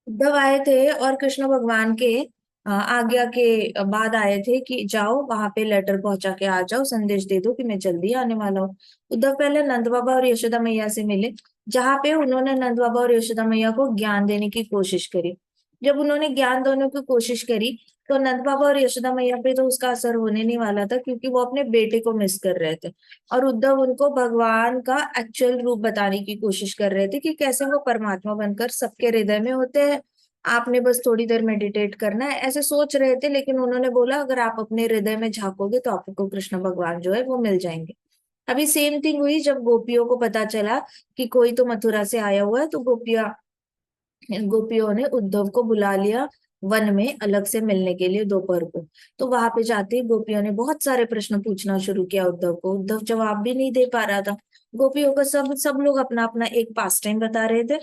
उद्धव आए थे और कृष्ण भगवान के आज्ञा के बाद आए थे कि जाओ वहां पे लेटर पहुंचा के आ जाओ, संदेश दे दो कि मैं जल्दी आने वाला हूँ। उद्धव पहले नंद बाबा और यशोदा मैया से मिले, जहाँ पे उन्होंने नंद बाबा और यशोदा मैया को ज्ञान देने की कोशिश करी। जब उन्होंने ज्ञान देने की कोशिश करी तो नंद बाबा और यशोदा मैया पे तो उसका असर होने नहीं वाला था, क्योंकि वो अपने बेटे को मिस कर रहे थे। और उद्धव उनको भगवान का एक्चुअल रूप बताने की कोशिश कर रहे थे कि कैसे वो परमात्मा बनकर सबके हृदय में होते हैं। आपने बस थोड़ी देर मेडिटेट करना है, ऐसे सोच रहे थे। लेकिन उन्होंने बोला अगर आप अपने हृदय में झांकोगे तो आपको कृष्ण भगवान जो है वो मिल जाएंगे। अभी सेम थिंग हुई जब गोपियों को पता चला कि कोई तो मथुरा से आया हुआ है, तो गोपियों ने उद्धव को बुला लिया वन में अलग से मिलने के लिए दोपहर को। तो वहां पे जाते ही गोपियों ने बहुत सारे प्रश्न पूछना शुरू किया उद्धव को। उद्धव जवाब भी नहीं दे पा रहा था। गोपियों को सब सब लोग अपना अपना एक पास टाइम बता रहे थे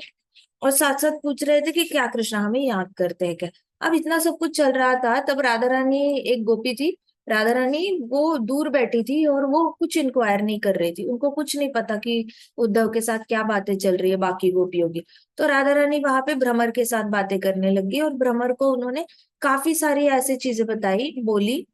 और साथ साथ पूछ रहे थे कि क्या कृष्णा हमें याद करते हैं क्या। अब इतना सब कुछ चल रहा था, तब राधा रानी, एक गोपी थी, राधा रानी, वो दूर बैठी थी और वो कुछ इंक्वायर नहीं कर रही थी। उनको कुछ नहीं पता कि उद्धव के साथ क्या बातें चल रही है बाकी गोपियों की। तो राधा रानी वहां पे भ्रमर के साथ बातें करने लगी और भ्रमर को उन्होंने काफी सारी ऐसी चीजें बताई, बोली,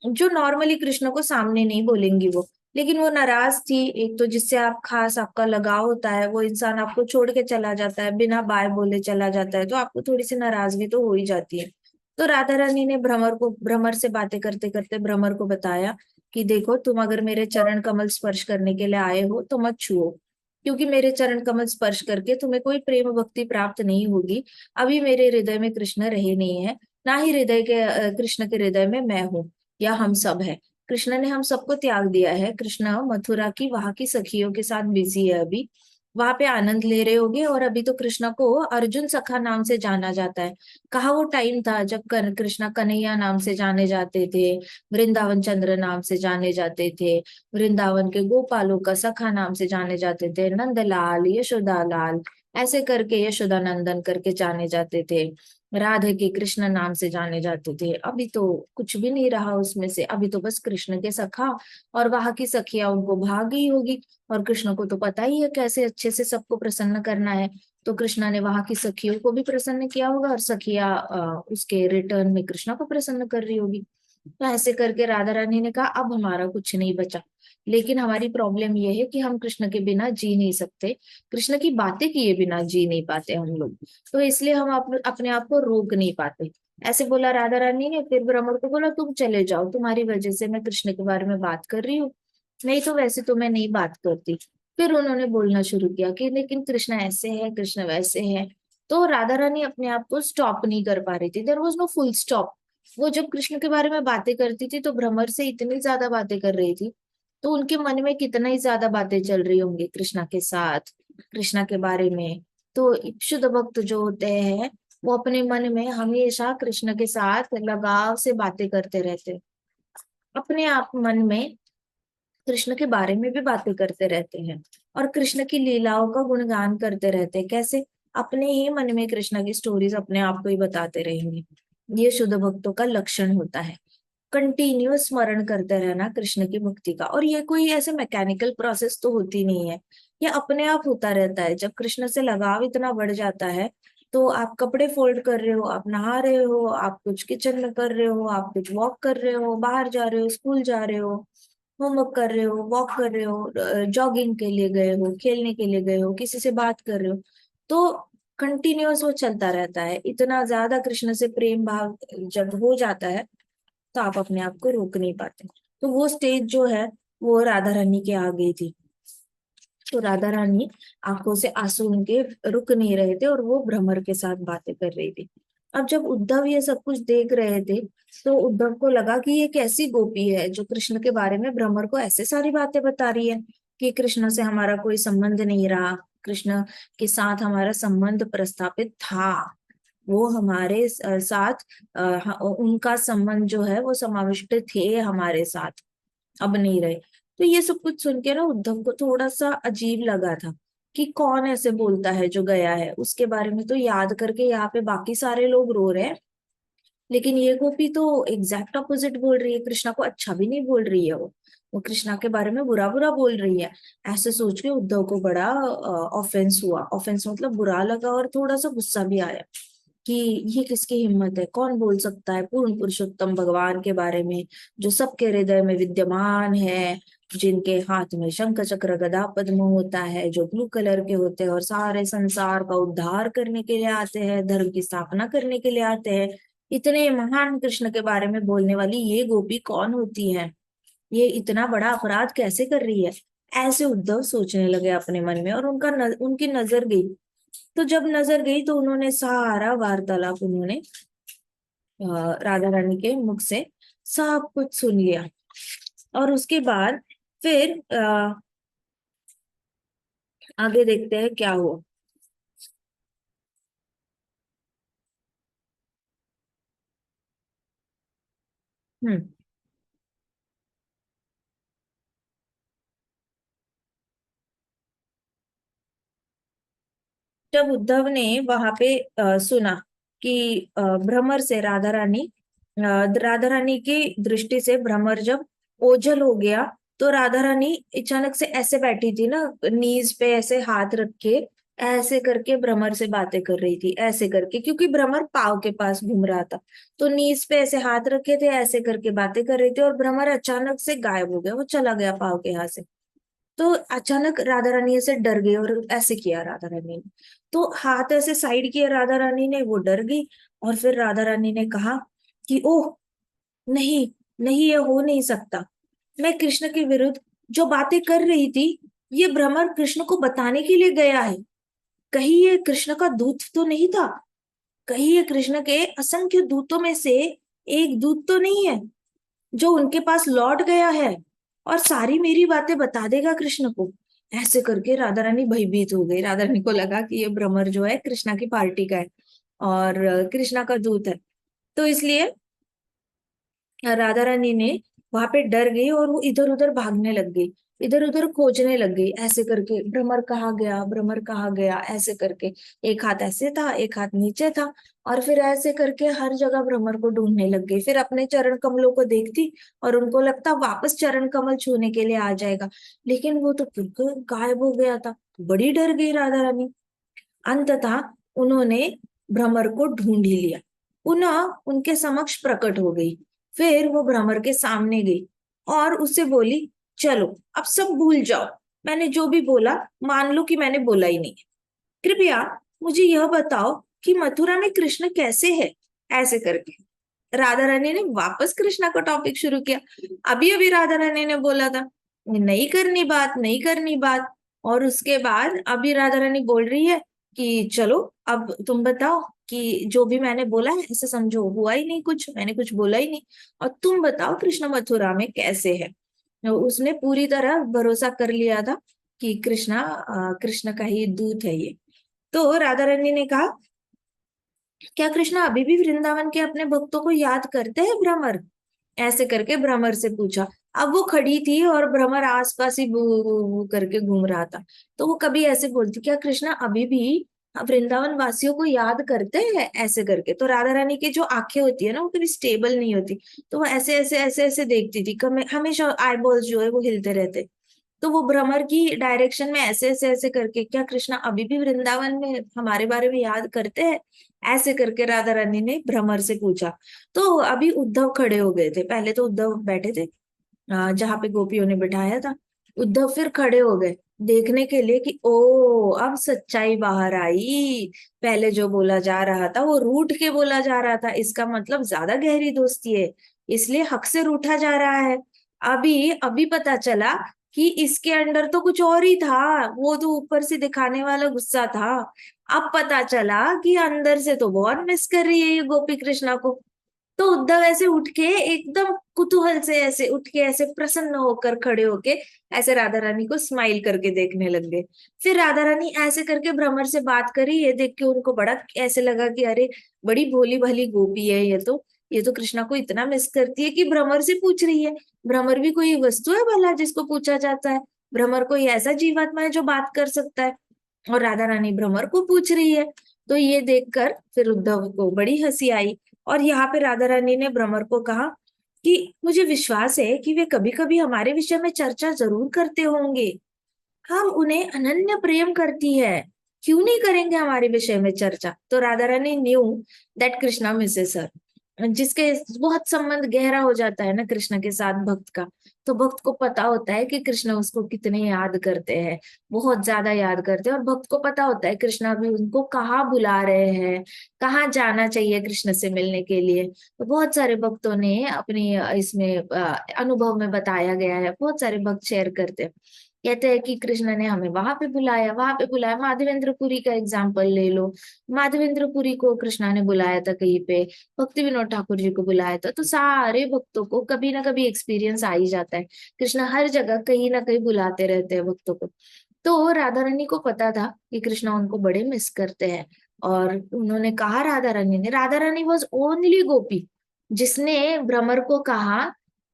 जो नॉर्मली कृष्ण को सामने नहीं बोलेंगी वो। लेकिन वो नाराज थी। एक तो जिससे आप खास आपका लगाव होता है, वो इंसान आपको छोड़ के चला जाता है, बिना बाय बोले चला जाता है, तो आपको थोड़ी सी नाराजगी तो हो ही जाती है। तो राधा रानी ने भ्रमर से बातें करते करते भ्रमर को बताया कि देखो, तुम अगर मेरे चरण कमल स्पर्श करने के लिए आए हो तो मत छुओ, क्योंकि मेरे चरण कमल स्पर्श करके तुम्हें कोई प्रेम भक्ति प्राप्त नहीं होगी। अभी मेरे हृदय में कृष्ण रहे नहीं है, ना ही कृष्ण के हृदय में मैं हूँ या हम सब है। कृष्ण ने हम सबको त्याग दिया है। कृष्ण मथुरा की वहां की सखियों के साथ बिजी है अभी, वहां पे आनंद ले रहे होगे। और अभी तो कृष्ण को अर्जुन सखा नाम से जाना जाता है। कहा वो टाइम था जब कृष्ण कन्हैया नाम से जाने जाते थे, वृंदावन चंद्र नाम से जाने जाते थे, वृंदावन के गोपालों का सखा नाम से जाने जाते थे, नंदलाल, यशोदा लाल, ऐसे करके यशोदा नंदन करके जाने जाते थे, राधे के कृष्ण नाम से जाने जाते थे। अभी तो कुछ भी नहीं रहा उसमें से। अभी तो बस कृष्ण के सखा और वहां की सखियां उनको भाग गई होगी। और कृष्ण को तो पता ही है कैसे अच्छे से सबको प्रसन्न करना है। तो कृष्णा ने वहां की सखियों को भी प्रसन्न किया होगा और सखियां उसके रिटर्न में कृष्णा को प्रसन्न कर रही होगी। तो ऐसे करके राधा रानी ने कहा अब हमारा कुछ नहीं बचा। लेकिन हमारी प्रॉब्लम ये है कि हम कृष्ण के बिना जी नहीं सकते, कृष्ण की बातें किए बिना जी नहीं पाते हम लोग। तो इसलिए हम अपने आप को रोक नहीं पाते। ऐसे बोला राधा रानी ने। फिर ब्रह्मण को बोला तुम चले जाओ, तुम्हारी वजह से मैं कृष्ण के बारे में बात कर रही हूँ, नहीं तो वैसे तो मैं नहीं बात करती। फिर उन्होंने बोलना शुरू किया कि लेकिन कृष्ण ऐसे है, कृष्ण वैसे है। तो राधा रानी अपने आप को स्टॉप नहीं कर पा रही थी। There was no full stop. वो जब कृष्ण के बारे में बातें करती थी तो भ्रमर से इतनी ज्यादा बातें कर रही थी, तो उनके मन में कितना ही ज्यादा बातें चल रही होंगी कृष्णा के साथ, कृष्णा के बारे में। तो शुद्ध भक्त जो होते हैं वो अपने मन में हमेशा कृष्ण के साथ लगाव से बातें करते रहते हैं। अपने आप मन में कृष्ण के बारे में भी बातें करते रहते हैं और कृष्ण की लीलाओं का गुणगान करते रहते हैं। कैसे? अपने ही मन में कृष्ण की स्टोरीज अपने आप को ही बताते रहेंगे। ये शुद्ध भक्तों का लक्षण होता है। कंटिन्यूअस स्मरण करते रहना कृष्ण की भक्ति का। और ये कोई ऐसे मैकेनिकल प्रोसेस तो होती नहीं है, ये अपने आप होता रहता है। जब कृष्ण से लगाव इतना बढ़ जाता है तो आप कपड़े फोल्ड कर रहे हो, आप नहा रहे हो, आप कुछ किचन में कर रहे हो, आप कुछ वॉक कर रहे हो, बाहर जा रहे हो, स्कूल जा रहे हो, होमवर्क कर रहे हो, वॉक कर रहे हो, जॉगिंग के लिए गए हो, खेलने के लिए गए हो, किसी से बात कर रहे हो, तो कंटिन्यूअस वो चलता रहता है। इतना ज्यादा कृष्ण से प्रेम भाव जब हो जाता है तो आप अपने आप को रोक नहीं पाते। तो वो स्टेज जो है वो राधा रानी के आ गई थी। तो राधा रानी आंखों से आंसू उनके रुक नहीं रहे थे और वो भ्रमर के साथ बातें कर रही थी। अब जब उद्धव ये सब कुछ देख रहे थे तो उद्धव को लगा कि ये कैसी गोपी है जो कृष्ण के बारे में भ्रमर को ऐसे सारी बातें बता रही है कि कृष्ण से हमारा कोई संबंध नहीं रहा, कृष्ण के साथ हमारा संबंध प्रस्थापित था, वो हमारे साथ उनका संबंध जो है वो समाविष्ट थे हमारे साथ, अब नहीं रहे। तो ये सब कुछ सुन के ना उद्धव को थोड़ा सा अजीब लगा था कि कौन ऐसे बोलता है जो गया है, उसके बारे में तो याद करके यहाँ पे बाकी सारे लोग रो रहे हैं, लेकिन ये गोपी तो एग्जैक्ट अपोजिट बोल रही है, कृष्णा को अच्छा भी नहीं बोल रही है। वो कृष्णा के बारे में बुरा बुरा बोल रही है। ऐसे सोच के उद्धव को बड़ा ऑफेंस हुआ। ऑफेंस मतलब बुरा लगा और थोड़ा सा गुस्सा भी आया। कि ये किसकी हिम्मत है, कौन बोल सकता है पूर्ण पुरुषोत्तम भगवान के बारे में, जो सबके हृदय में विद्यमान है, जिनके हाथ में शंख चक्र गदा पद्म होता है, जो ब्लू कलर के होते हैं और सारे संसार का उद्धार करने के लिए आते हैं, धर्म की स्थापना करने के लिए आते हैं। इतने महान कृष्ण के बारे में बोलने वाली ये गोपी कौन होती है, ये इतना बड़ा अपराध कैसे कर रही है। ऐसे उद्धव सोचने लगे अपने मन में, और उनकी नजर गई। तो जब नजर गई तो उन्होंने सारा वार्तालाप उन्होंने राधा रानी के मुख से सब कुछ सुन लिया। और उसके बाद फिर आगे देखते हैं क्या हुआ। हम्म। जब उद्धव ने वहां पे सुना कि भ्रमर से राधा रानी की दृष्टि से भ्रमर जब ओझल हो गया, तो राधा रानी अचानक से ऐसे बैठी थी ना, नीज पे ऐसे हाथ रख के, ऐसे करके भ्रमर से बातें कर रही थी, ऐसे करके, क्योंकि भ्रमर पाव के पास घूम रहा था। तो नीज पे ऐसे हाथ रखे थे, ऐसे करके बातें कर रही थी, और भ्रमर अचानक से गायब हो गया, वो चला गया पाव के हाथ से। तो अचानक राधा रानी ऐसे डर गई, और ऐसे किया राधा रानी ने, तो हाथ ऐसे साइड किया राधा रानी ने, वो डर गई। और फिर राधा रानी ने कहा कि ओह, नहीं, नहीं, ये हो नहीं सकता। मैं कृष्ण के विरुद्ध जो बातें कर रही थी, ये भ्रमर कृष्ण को बताने के लिए गया है। कहीं ये कृष्ण का दूत तो नहीं था, कहीं ये कृष्ण के असंख्य दूतों में से एक दूत तो नहीं है, जो उनके पास लौट गया है और सारी मेरी बातें बता देगा कृष्ण को। ऐसे करके राधा रानी भयभीत हो गई। राधा रानी को लगा कि ये भ्रमर जो है कृष्णा की पार्टी का है, और कृष्णा का दूत है। तो इसलिए राधा रानी ने वहां पे डर गई, और वो इधर उधर भागने लग गई, इधर उधर खोजने लग गई, ऐसे करके भ्रमर कहाँ गया, भ्रमर कहाँ गया, ऐसे करके। एक हाथ ऐसे था, एक हाथ नीचे था, और फिर ऐसे करके हर जगह भ्रमर को ढूंढने लग गई। फिर अपने चरण कमलों को देखती, और उनको लगता वापस चरण कमल छूने के लिए आ जाएगा, लेकिन वो तो बिल्कुल गायब हो गया था। बड़ी डर गई राधा रानी। अंततः उन्होंने भ्रमर को ढूंढ ही लिया, पुनः उनके समक्ष प्रकट हो गई। फिर वो भ्रमर के सामने गई और उससे बोली, चलो अब सब भूल जाओ, मैंने जो भी बोला मान लो कि मैंने बोला ही नहीं। कृपया मुझे यह बताओ कि मथुरा में कृष्ण कैसे है। ऐसे करके राधा रानी ने वापस कृष्णा का टॉपिक शुरू किया। अभी अभी राधा रानी ने बोला था नहीं करनी बात, नहीं करनी बात, और उसके बाद अभी राधा रानी बोल रही है कि चलो अब तुम बताओ कि जो भी मैंने बोला है ऐसे समझो हुआ ही नहीं कुछ, मैंने कुछ बोला ही नहीं, और तुम बताओ कृष्ण मथुरा में कैसे है। तो उसने पूरी तरह भरोसा कर लिया था कि कृष्ण का ही दूत है ये। तो राधा रानी ने कहा, क्या कृष्ण अभी भी वृंदावन के अपने भक्तों को याद करते हैं भ्रमर। ऐसे करके भ्रमर से पूछा। अब वो खड़ी थी और भ्रमर आसपास ही बू बू बू करके घूम रहा था। तो वो कभी ऐसे बोलती, क्या कृष्णा अभी भी वृंदावन वासियों को याद करते हैं। ऐसे करके तो राधा रानी की जो आंखें होती है ना, वो कभी स्टेबल नहीं होती, तो वो ऐसे ऐसे ऐसे ऐसे देखती थी, हमेशा आईबॉल्स जो है वो हिलते रहते। तो वो भ्रमर की डायरेक्शन में ऐसे ऐसे ऐसे करके, क्या कृष्णा अभी भी वृंदावन में हमारे बारे में याद करते हैं। ऐसे करके राधा रानी ने भ्रमर से पूछा। तो अभी उद्धव खड़े हो गए थे, पहले तो उद्धव बैठे थे जहां पे गोपियों ने बिठाया था। उद्धव फिर खड़े हो गए देखने के लिए कि ओ अब सच्चाई बाहर आई। पहले जो बोला जा रहा था वो रूठ के बोला जा रहा था, इसका मतलब ज्यादा गहरी दोस्ती है, इसलिए हक से रूठा जा रहा है। अभी अभी पता चला कि इसके अंदर तो कुछ और ही था, वो तो ऊपर से दिखाने वाला गुस्सा था। अब पता चला कि अंदर से तो बहुत मिस कर रही है ये गोपी कृष्णा को। तो उद्धव ऐसे उठ के एकदम कुतूहल से ऐसे उठ के ऐसे प्रसन्न होकर खड़े होके ऐसे राधा रानी को स्माइल करके देखने लग गए। फिर राधा रानी ऐसे करके भ्रमर से बात करी, ये देख के उनको बड़ा ऐसे लगा कि अरे बड़ी भोली भाली गोपी है ये तो कृष्णा को इतना मिस करती है कि भ्रमर से पूछ रही है। भ्रमर भी कोई वस्तु है भला जिसको पूछा जाता है। भ्रमर कोई ऐसा जीवात्मा है जो बात कर सकता है, और राधा रानी भ्रमर को पूछ रही है। तो ये देखकर फिर उद्धव को बड़ी हंसी आई, और यहाँ पे राधा रानी ने भ्रमर को कहा कि मुझे विश्वास है कि वे कभी कभी हमारे विषय में चर्चा जरूर करते होंगे। हम उन्हें अनन्य प्रेम करती है, क्यों नहीं करेंगे हमारे विषय में चर्चा? तो Radha Rani knew that Krishna Mrs हर, जिसके बहुत संबंध गहरा हो जाता है ना कृष्ण के साथ भक्त का। तो भक्त को पता होता है कि कृष्ण उसको कितने याद करते हैं, बहुत ज्यादा याद करते हैं। और भक्त को पता होता है कृष्णा भी उनको कहाँ बुला रहे हैं, कहाँ जाना चाहिए कृष्ण से मिलने के लिए। तो बहुत सारे भक्तों ने अपनी इसमें अनुभव में बताया गया है, बहुत सारे भक्त शेयर करते हैं, कहते हैं कि कृष्ण ने हमें वहां पे बुलाया, वहां पे बुलाया। माधवेंद्रपुरी का एग्जाम्पल ले लो, माधवेंद्रपुरी को कृष्णा ने बुलाया था कहीं पे, भक्ति विनोद ठाकुर जी को बुलाया था। तो सारे भक्तों को कभी ना कभी एक्सपीरियंस आ ही जाता है, कृष्णा हर जगह कहीं ना कहीं बुलाते रहते हैं भक्तों को। तो राधा रानी को पता था कि कृष्णा उनको बड़े मिस करते हैं, और उन्होंने कहा, राधा रानी ने, राधा रानी वॉज ओनली गोपी जिसने भ्रमर को कहा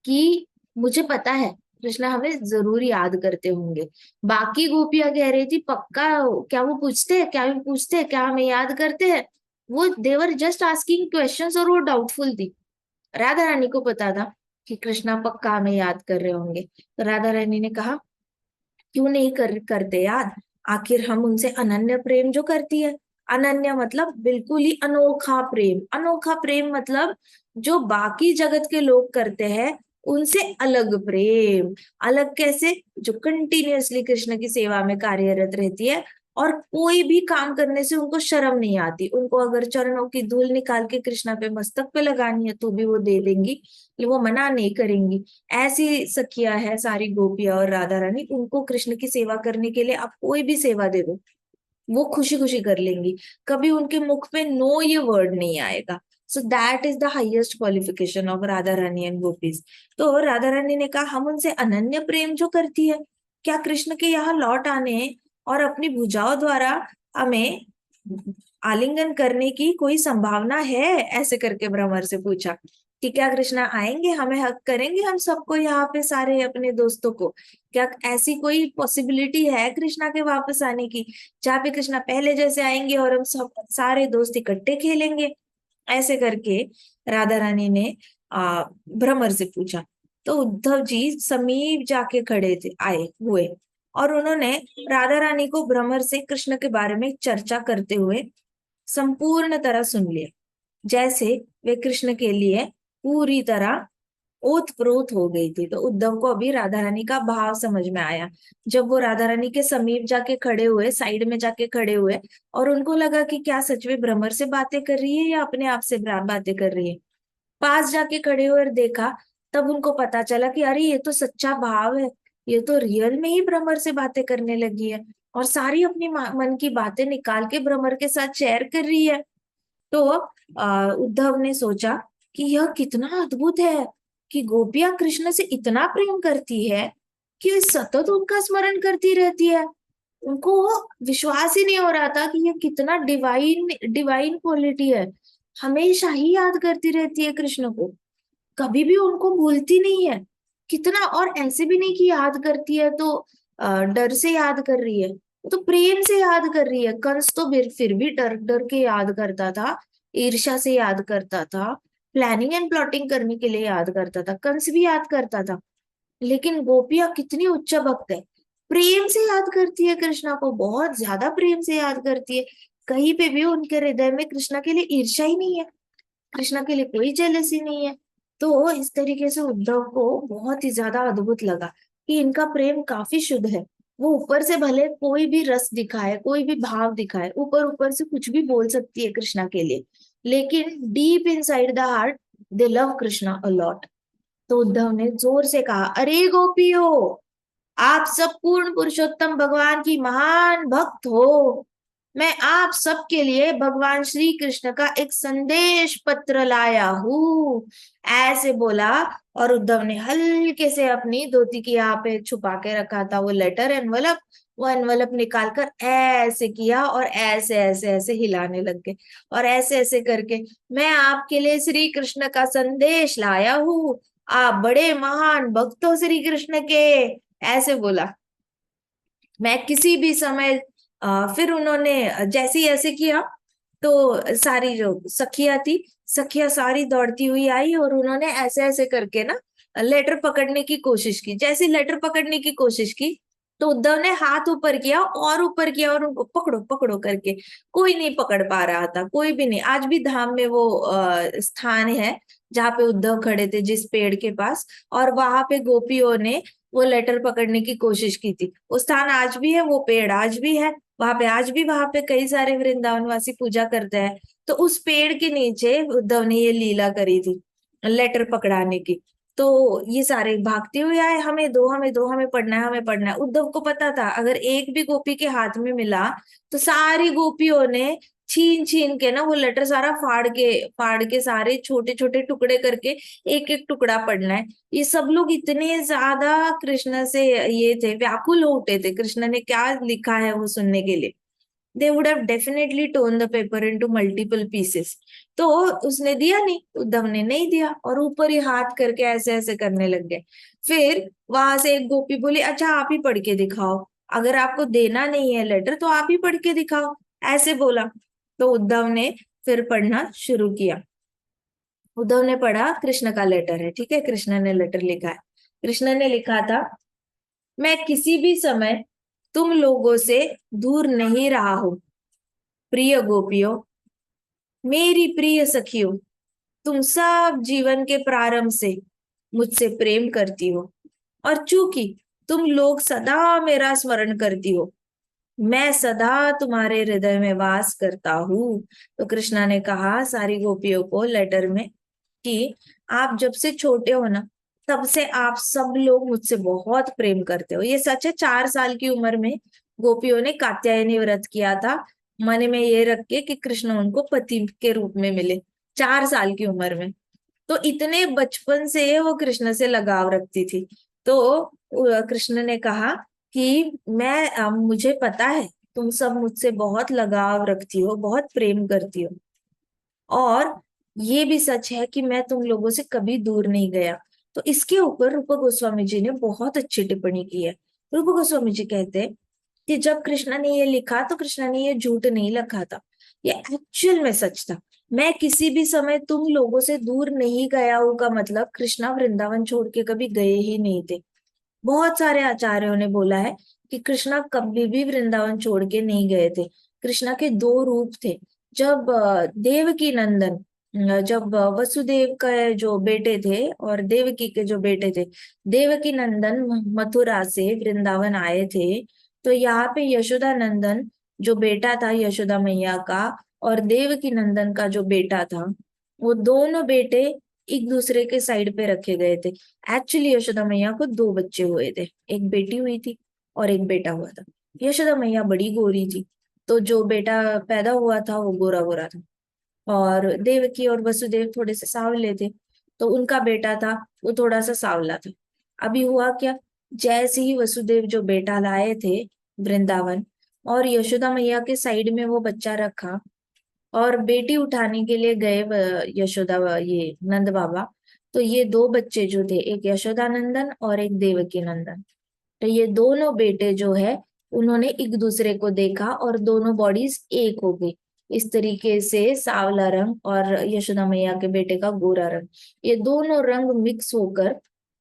कि मुझे पता है कृष्णा हमें जरूर याद करते होंगे। बाकी गोपियां कह रही थी पक्का, क्या वो पूछते हैं, क्या वो पूछते हैं, क्या हमें याद करते हैं? वो देवर जस्ट आस्किंग क्वेश्चंस, और वो डाउटफुल थी। राधा रानी को पता था कि कृष्णा पक्का हमें याद कर रहे होंगे। तो राधा रानी ने कहा, क्यों नहीं करते याद? आखिर हम उनसे अनन्य प्रेम जो करती है, अनन्य मतलब बिल्कुल ही अनोखा प्रेम, अनोखा प्रेम मतलब जो बाकी जगत के लोग करते हैं उनसे अलग प्रेम। अलग कैसे? जो कंटिन्यूअसली कृष्ण की सेवा में कार्यरत रहती है, और कोई भी काम करने से उनको शर्म नहीं आती। उनको अगर चरणों की धूल निकाल के कृष्णा पे मस्तक पे लगानी है तो भी वो दे देंगी, वो मना नहीं करेंगी। ऐसी सखिया है सारी गोपियां और राधा रानी, उनको कृष्ण की सेवा करने के लिए आप कोई भी सेवा दे दो वो खुशी खुशी कर लेंगी। कभी उनके मुख पे नो ये वर्ड नहीं आएगा। So that is the highest qualification of Radha Rani and gopis. तो राधा रानी ने कहा, हम उनसे अनन्य प्रेम जो करती है, क्या कृष्ण के यहाँ लौट आने और अपनी भुजाओं द्वारा हमें आलिंगन करने की कोई संभावना है? ऐसे करके भ्रमर से पूछा कि क्या कृष्णा आएंगे, हमें हक करेंगे हम सबको यहाँ पे, सारे अपने दोस्तों को? क्या ऐसी कोई पॉसिबिलिटी है कृष्णा के वापस आने की, जहाँ पे कृष्णा पहले जैसे आएंगे और हम सब सारे दोस्त इकट्ठे खेलेंगे? ऐसे करके राधा रानी ने भ्रमर से पूछा। तो उद्धव जी समीप जाके खड़े थे, आए हुए, और उन्होंने राधा रानी को भ्रमर से कृष्ण के बारे में चर्चा करते हुए संपूर्ण तरह सुन लिया, जैसे वे कृष्ण के लिए पूरी तरह ओत प्रोत हो गई थी। तो उद्धव को अभी राधा रानी का भाव समझ में आया। जब वो राधा रानी के समीप जाके खड़े हुए, साइड में जाके खड़े हुए, और उनको लगा कि क्या सच में भ्रमर से बातें कर रही है या अपने आप से बातें कर रही है। पास जाके खड़े हुए और देखा, तब उनको पता चला कि अरे ये तो सच्चा भाव है, ये तो रियल में ही भ्रमर से बातें करने लगी है, और सारी अपनी मन की बातें निकाल के भ्रमर के साथ शेयर कर रही है। तो उद्धव ने सोचा कि यह कितना अद्भुत है कि गोपियां कृष्ण से इतना प्रेम करती है कि वे सतत उनका स्मरण करती रहती है। उनको विश्वास ही नहीं हो रहा था कि ये कितना डिवाइन डिवाइन क्वालिटी है। हमेशा ही याद करती रहती है कृष्ण को, कभी भी उनको भूलती नहीं है। कितना, और ऐसे भी नहीं कि याद करती है तो डर से याद कर रही है, तो प्रेम से याद कर रही है। कंस तो फिर भी डर डर के याद करता था, ईर्ष्या से याद करता था, प्लानिंग एंड प्लॉटिंग करने के लिए याद करता था, कंस भी याद करता था। लेकिन गोपियां कितनी उच्च भक्त है, प्रेम से याद करती है कृष्णा को, बहुत ज्यादा प्रेम से याद करती है। कहीं पे भी उनके हृदय में कृष्णा के लिए ईर्ष्या ही नहीं है, कृष्णा के लिए कोई जेलसी नहीं है। तो इस तरीके से उद्धव को बहुत ही ज्यादा अद्भुत लगा कि इनका प्रेम काफी शुद्ध है। वो ऊपर से भले कोई भी रस दिखाए, कोई भी भाव दिखाए, ऊपर ऊपर से कुछ भी बोल सकती है कृष्णा के लिए, लेकिन deep inside the heart they love Krishna a lot. तो उद्धव ने जोर से कहा, अरे गोपियों, आप सब पूर्ण पुरुषोत्तम भगवान की महान भक्त हो। मैं आप सबके लिए भगवान श्री कृष्ण का एक संदेश पत्र लाया हूँ। ऐसे बोला, और उद्धव ने हल्के से अपनी धोती की यहाँ पे छुपा के रखा था वो लेटर एनवलप, वो एनवलप निकालकर ऐसे किया और ऐसे ऐसे ऐसे हिलाने लग गए, और ऐसे ऐसे करके, मैं आपके लिए श्री कृष्ण का संदेश लाया हूँ, आप बड़े महान भक्त हो श्री कृष्ण के, ऐसे बोला। मैं किसी भी समय फिर उन्होंने जैसे ही ऐसे किया, तो सारी जो सखिया थी, सखिया सारी दौड़ती हुई आई, और उन्होंने ऐसे ऐसे करके ना लेटर पकड़ने की कोशिश की। जैसे लेटर पकड़ने की कोशिश की, तो उद्धव ने हाथ ऊपर किया और ऊपर किया और उनको पकड़ो पकड़ो करके, कोई नहीं पकड़ पा रहा था, कोई भी नहीं। आज भी धाम में वो स्थान है जहाँ पे उद्धव खड़े थे जिस पेड़ के पास, और वहां पे गोपियों ने वो लेटर पकड़ने की कोशिश की थी। वो स्थान आज भी है, वो पेड़ आज भी है वहां पे, आज भी वहां पे कई सारे वृंदावनवासी पूजा करते हैं। तो उस पेड़ के नीचे उद्धव ने ये लीला करी थी लेटर पकड़ाने की। तो ये सारे भागते हुए आए, हमें दो हमें दो, हमें पढ़ना है हमें पढ़ना है। उद्धव को पता था अगर एक भी गोपी के हाथ में मिला तो सारी गोपियों ने छीन छीन के ना वो लेटर सारा फाड़ के सारे छोटे छोटे टुकड़े करके एक एक टुकड़ा पढ़ना है। ये सब लोग इतने ज्यादा कृष्ण से ये थे, व्याकुल हो उठे थे कृष्ण ने क्या लिखा है वो सुनने के लिए। They would have definitely torn the paper into multiple pieces. तो उसने दिया नहीं, उद्धव ने नहीं दिया और ऊपर ही हाथ करके ऐसे ऐसे करने लग गए। फिर वहां से एक गोपी बोली, अच्छा आप ही पढ़ के दिखाओ, अगर आपको देना नहीं है लेटर तो आप ही पढ़ के दिखाओ, ऐसे बोला। तो उद्धव ने फिर पढ़ना शुरू किया। उद्धव ने पढ़ा, कृष्ण का लेटर है, ठीक है, कृष्ण ने लेटर लिखा है। कृष्ण ने लिखा था, मैं किसी भी समय तुम लोगों से दूर नहीं रहा हूं। प्रिय गोपियों, मेरी प्रिय सखियों, तुम सब जीवन के प्रारंभ से मुझसे प्रेम करती हो, और चूंकि तुम लोग सदा मेरा स्मरण करती हो, मैं सदा तुम्हारे हृदय में वास करता हूँ। तो कृष्णा ने कहा सारी गोपियों को लेटर में कि आप जब से छोटे हो ना, तब से आप सब लोग मुझसे बहुत प्रेम करते हो। ये सच है, 4 साल की उम्र में गोपियों ने कात्यायनी व्रत किया था, मन में ये रख के कि कृष्ण उनको पति के रूप में मिले, 4 साल की उम्र में। तो इतने बचपन से वो कृष्ण से लगाव रखती थी। तो कृष्ण ने कहा कि मुझे पता है तुम सब मुझसे बहुत लगाव रखती हो, बहुत प्रेम करती हो, और ये भी सच है कि मैं तुम लोगों से कभी दूर नहीं गया। तो इसके ऊपर रूप गोस्वामी जी ने बहुत अच्छी टिप्पणी की है। रूप गोस्वामी जी कहते हैं कि जब कृष्णा ने ये लिखा तो कृष्णा ने ये झूठ नहीं लिखा था, ये एक्चुअल में सच था। मैं किसी भी समय तुम लोगों से दूर नहीं गया हूँ का मतलब कृष्णा वृंदावन छोड़ के कभी गए ही नहीं थे। बहुत सारे आचार्यों ने बोला है कि कृष्णा कभी भी वृंदावन छोड़ के नहीं गए थे। कृष्णा के दो रूप थे। जब देवकी नंदन, जब वसुदेव का जो बेटे थे और देवकी के जो बेटे थे, देवकी नंदन मथुरा से वृंदावन आए थे, तो यहाँ पे यशोदा नंदन जो बेटा था यशोदा मैया का, और देवकी नंदन का जो बेटा था, वो दोनों बेटे एक दूसरे के साइड पे रखे गए थे। एक्चुअली यशोदा मैया को दो बच्चे हुए थे, एक बेटी हुई थी और एक बेटा हुआ था। यशोदा मैया बड़ी गोरी थी, तो जो बेटा पैदा हुआ था वो गोरा गोरा था, और देवकी और वसुदेव थोड़े से सांवले थे, तो उनका बेटा था वो थोड़ा सा सांवला था। अभी हुआ क्या, जैसे ही वसुदेव जो बेटा लाए थे वृंदावन, और यशोदा मैया के साइड में वो बच्चा रखा और बेटी उठाने के लिए गए ये नंद बाबा, तो ये दो बच्चे जो थे, एक यशोदा नंदन और एक देवकी नंदन, तो ये दोनों बेटे जो है उन्होंने एक दूसरे को देखा और दोनों बॉडीज एक हो गई। इस तरीके से सांवला रंग और यशोदा मैया के बेटे का गोरा रंग, ये दोनों रंग मिक्स होकर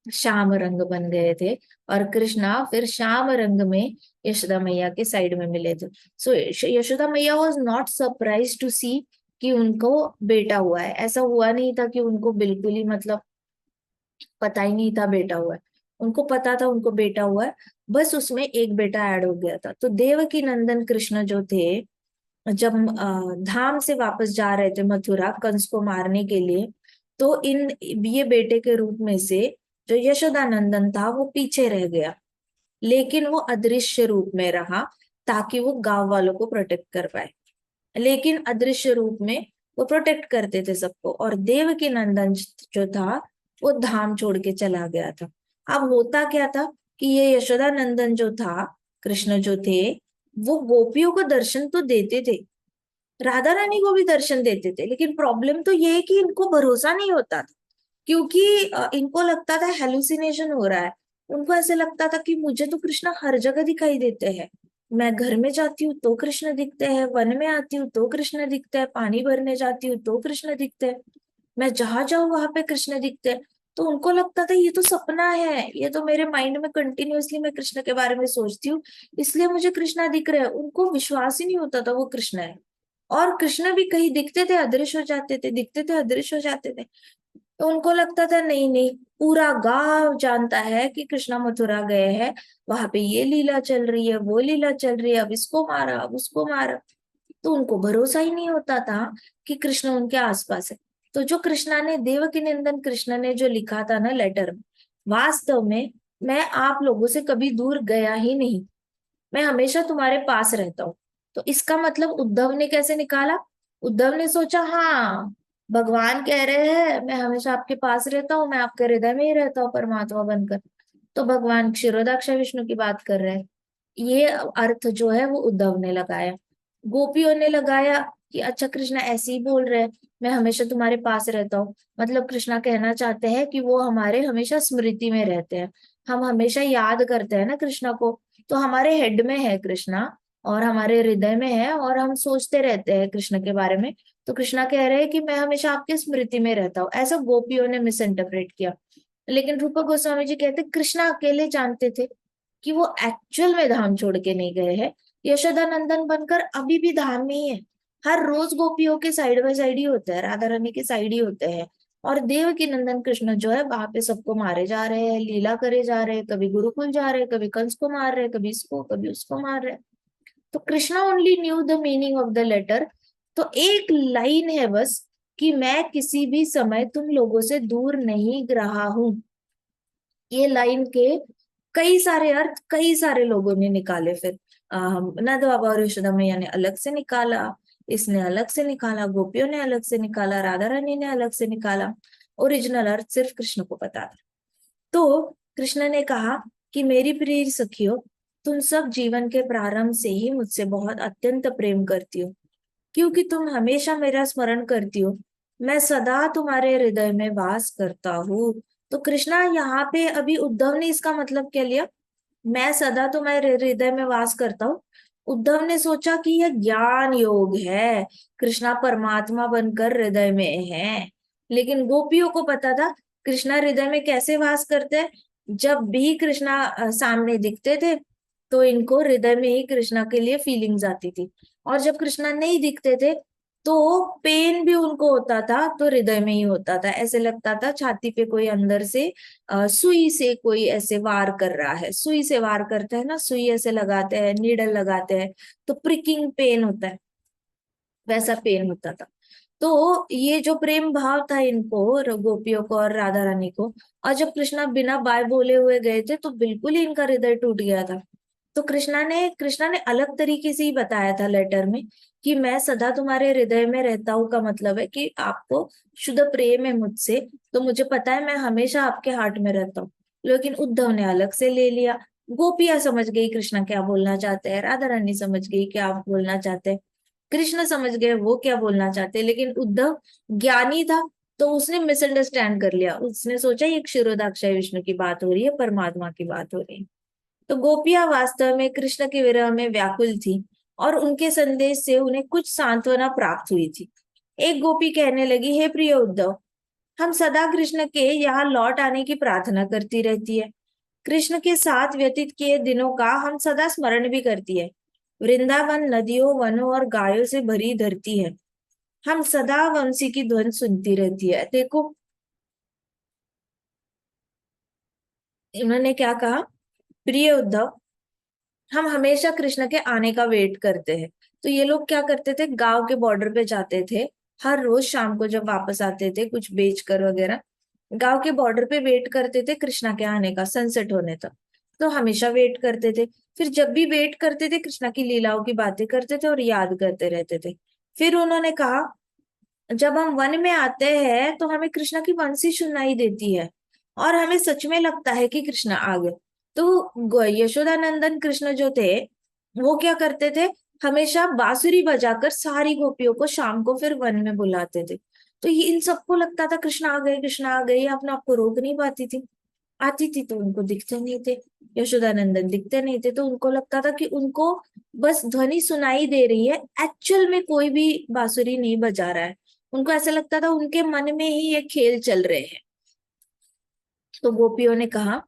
श्याम रंग बन गए थे। और कृष्णा फिर श्याम रंग में यशोदा मैया के साइड में मिले थे। सो यशोदा मैया वॉज नॉट सरप्राइज टू सी कि उनको बेटा हुआ है। ऐसा हुआ नहीं था कि उनको बिल्कुल ही मतलब पता ही नहीं था बेटा हुआ है, उनको पता था उनको बेटा हुआ है, बस उसमें एक बेटा ऐड हो गया था। तो देवकी नंदन कृष्ण जो थे, जब धाम से वापस जा रहे थे मथुरा कंस को मारने के लिए, तो इन ये बेटे के रूप में से जो यशोदा नंदन था वो पीछे रह गया, लेकिन वो अदृश्य रूप में रहा ताकि वो गांव वालों को प्रोटेक्ट कर पाए। लेकिन अदृश्य रूप में वो प्रोटेक्ट करते थे सबको, और देवकी नंदन जो था वो धाम छोड़ के चला गया था। अब होता क्या था कि ये यशोदा नंदन जो था, कृष्ण जो थे, वो गोपियों को दर्शन तो देते थे, राधा रानी को भी दर्शन देते थे, लेकिन प्रॉब्लम तो ये है कि इनको भरोसा नहीं होता था, क्योंकि इनको लगता था हेलुसिनेशन हो रहा है। उनको ऐसे लगता था कि मुझे तो कृष्ण हर जगह दिखाई देते हैं, मैं घर में जाती हूँ तो कृष्ण दिखते हैं, वन में आती हूँ तो कृष्ण दिखते हैं, पानी भरने जाती हूँ तो कृष्ण दिखते हैं, मैं जहां जाऊं वहां पे कृष्ण दिखते हैं। तो उनको लगता था ये तो सपना है, ये तो मेरे माइंड में कंटिन्यूअसली मैं कृष्ण के बारे में सोचती हूँ, इसलिए मुझे कृष्णा दिख रहा है। उनको विश्वास ही नहीं होता था वो कृष्ण है। और कृष्ण भी कहीं दिखते थे अदृश्य हो जाते थे, दिखते थे अदृश्य हो जाते थे। तो उनको लगता था नहीं नहीं, पूरा गांव जानता है कि कृष्णा मथुरा गए हैं, वहां पे ये लीला चल रही है, वो लीला चल रही है, अब इसको मारा, अब उसको मारा। तो उनको भरोसा ही नहीं होता था कि कृष्ण उनके आसपास है। तो जो कृष्णा ने, देवकी नंदन कृष्ण ने जो लिखा था ना लेटर में, वास्तव में मैं आप लोगों से कभी दूर गया ही नहीं, मैं हमेशा तुम्हारे पास रहता हूँ। तो इसका मतलब उद्धव ने कैसे निकाला? उद्धव ने सोचा हाँ, भगवान कह रहे हैं मैं हमेशा आपके पास रहता हूँ, मैं आपके हृदय में ही रहता हूँ परमात्मा बनकर। तो भगवान क्षीरोदाक्ष विष्णु की बात कर रहे हैं। ये अर्थ जो है वो उद्धव ने लगाया। गोपियों ने लगाया कि अच्छा कृष्णा ऐसे ही बोल रहे हैं, मैं हमेशा तुम्हारे पास रहता हूँ, मतलब कृष्णा कहना चाहते हैं कि वो हमारे हमेशा स्मृति में रहते हैं, हम हमेशा याद करते हैं ना कृष्णा को। तो हमारे हेड में है कृष्णा, और हमारे हृदय में है, और हम सोचते रहते हैं कृष्ण के बारे में। तो कृष्णा कह रहे हैं कि मैं हमेशा आपकी स्मृति में रहता हूँ, ऐसा गोपियों ने मिस इंटरप्रेट किया। लेकिन रूपा गोस्वामी जी कहते कृष्णा अकेले जानते थे कि वो एक्चुअल में धाम छोड़ के नहीं गए हैं, यशोदा नंदन बनकर अभी भी धाम में ही है। हर रोज गोपियों के साइड बाय साइड ही होते हैं, राधा रानी के साइड ही होते हैं। और देवकी नंदन कृष्ण जो है वहां पे सबको मारे जा रहे हैं, लीला करे जा रहे हैं, कभी गुरुकुल जा रहे हैं, कभी कंस को मार रहे हैं, कभी इसको कभी उसको मार रहे हैं। तो Krishna only knew the meaning of the letter. तो एक लाइन है बस कि मैं किसी भी समय तुम लोगों से दूर नहीं रहा हूं। ये लाइन के कई सारे अर्थ कई सारे लोगों ने निकाले फिर। नंद बाबा और यशोदा मैया ने अलग से निकाला, इसने अलग से निकाला, गोपियों ने अलग से निकाला, राधा रानी ने अलग से निकाला। ओरिजिनल अर्थ सिर्फ कृष्ण को पता था। तो कृष्ण ने कहा कि मेरी प्रिय सखियों, तुम सब जीवन के प्रारंभ से ही मुझसे बहुत अत्यंत प्रेम करती हो, क्योंकि तुम हमेशा मेरा स्मरण करती हो, मैं सदा तुम्हारे हृदय में वास करता हूँ। तो कृष्णा यहाँ पे अभी उद्धव ने इसका मतलब क्या लिया? मैं सदा तुम्हारे हृदय में वास करता हूँ। उद्धव ने सोचा कि यह ज्ञान योग है, कृष्णा परमात्मा बनकर हृदय में है। लेकिन गोपियों को पता था कृष्णा हृदय में कैसे वास करते हैं। जब भी कृष्णा सामने दिखते थे तो इनको हृदय में ही कृष्णा के लिए फीलिंग्स आती थी, और जब कृष्णा नहीं दिखते थे तो पेन भी उनको होता था, तो हृदय में ही होता था। ऐसे लगता था छाती पे कोई अंदर से सुई से कोई ऐसे वार कर रहा है, सुई से वार करते हैं ना, सुई ऐसे लगाते हैं, नीडल लगाते हैं, तो प्रिकिंग पेन होता है, वैसा पेन होता था। तो ये जो प्रेम भाव था इनको, गोपियों को और राधा रानी को, और जब कृष्णा बिना बाय बोले हुए गए थे तो बिल्कुल ही इनका हृदय टूट गया था। तो कृष्णा ने अलग तरीके से ही बताया था लेटर में कि मैं सदा तुम्हारे हृदय में रहता हूँ, का मतलब है कि आपको शुद्ध प्रेम है मुझसे, तो मुझे पता है मैं हमेशा आपके हार्ट में रहता हूँ। लेकिन उद्धव ने अलग से ले लिया। गोपियां समझ गई कृष्णा क्या बोलना चाहते हैं, राधा रानी समझ गई क्या बोलना चाहते हैं, कृष्ण समझ गए वो क्या बोलना चाहते हैं। लेकिन उद्धव ज्ञानी था, तो उसने मिसअंडरस्टैंड कर लिया, उसने सोचा ये क्षीरोदाक्षय विष्णु की बात हो रही है, परमात्मा की बात हो रही है। तो गोपियां वास्तव में कृष्ण के विरह में व्याकुल थी, और उनके संदेश से उन्हें कुछ सांत्वना प्राप्त हुई थी। एक गोपी कहने लगी, हे प्रिय उद्धव, हम सदा कृष्ण के यहाँ लौट आने की प्रार्थना करती रहती है, कृष्ण के साथ व्यतीत किए दिनों का हम सदा स्मरण भी करती है। वृंदावन नदियों वनों और गायों से भरी धरती है, हम सदा वंशी की ध्वनि सुनती रहती है। देखो इन्होंने क्या कहा, प्रिय उद्धव, हम हमेशा कृष्ण के आने का वेट करते हैं। तो ये लोग क्या करते थे, गांव के बॉर्डर पे जाते थे, हर रोज शाम को जब वापस आते थे कुछ बेच कर वगैरह, गांव के बॉर्डर पे वेट करते थे कृष्णा के आने का, सनसेट होने तक। तो हमेशा वेट करते थे। फिर जब भी वेट करते थे कृष्णा की लीलाओं की बातें करते थे और याद करते रहते थे। फिर उन्होंने कहा, जब हम वन में आते हैं तो हमें कृष्णा की बंसी सुनाई देती है, और हमें सच में लगता है कि कृष्णा आ गए। तो यशोदानंदन कृष्ण जो थे वो क्या करते थे, हमेशा बांसुरी बजाकर सारी गोपियों को शाम को फिर वन में बुलाते थे। तो ये इन सबको लगता था कृष्ण आ गए, कृष्ण आ गए, ये अपने आप को रोक नहीं पाती थी। आती थी तो उनको दिखते नहीं थे, यशोदानंदन दिखते नहीं थे, तो उनको लगता था कि उनको बस ध्वनि सुनाई दे रही है, एक्चुअल में कोई भी बांसुरी नहीं बजा रहा है। उनको ऐसा लगता था उनके मन में ही ये खेल चल रहे हैं। तो गोपियों ने कहा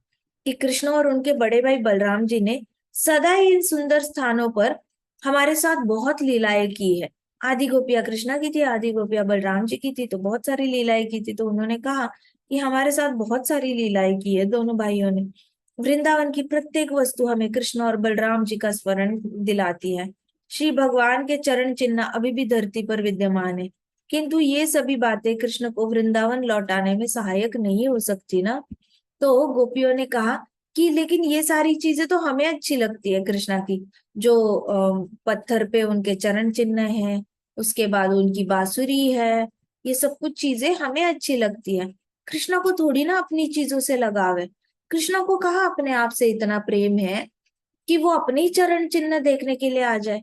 कि कृष्ण और उनके बड़े भाई बलराम जी ने सदा ही इन सुंदर स्थानों पर हमारे साथ बहुत लीलाएं की है। आदि गोपियां कृष्णा की थी, आदि गोपियां बलराम जी की थी, तो बहुत सारी लीलाएं की थी। तो उन्होंने कहा कि हमारे साथ बहुत सारी लीलाएं की है दोनों भाइयों ने। वृंदावन की प्रत्येक वस्तु हमें कृष्ण और बलराम जी का स्मरण दिलाती है। श्री भगवान के चरण चिन्ह अभी भी धरती पर विद्यमान है, किंतु ये सभी बातें कृष्ण को वृंदावन लौटाने में सहायक नहीं हो सकती ना। तो गोपियों ने कहा कि लेकिन ये सारी चीजें तो हमें अच्छी लगती है कृष्णा की, जो पत्थर पे उनके चरण चिन्ह हैं, उसके बाद उनकी बांसुरी है, ये सब कुछ चीजें हमें अच्छी लगती है। कृष्णा को थोड़ी ना अपनी चीजों से लगाव है। कृष्णा को कहा अपने आप से इतना प्रेम है कि वो अपने ही चरण चिन्ह देखने के लिए आ जाए।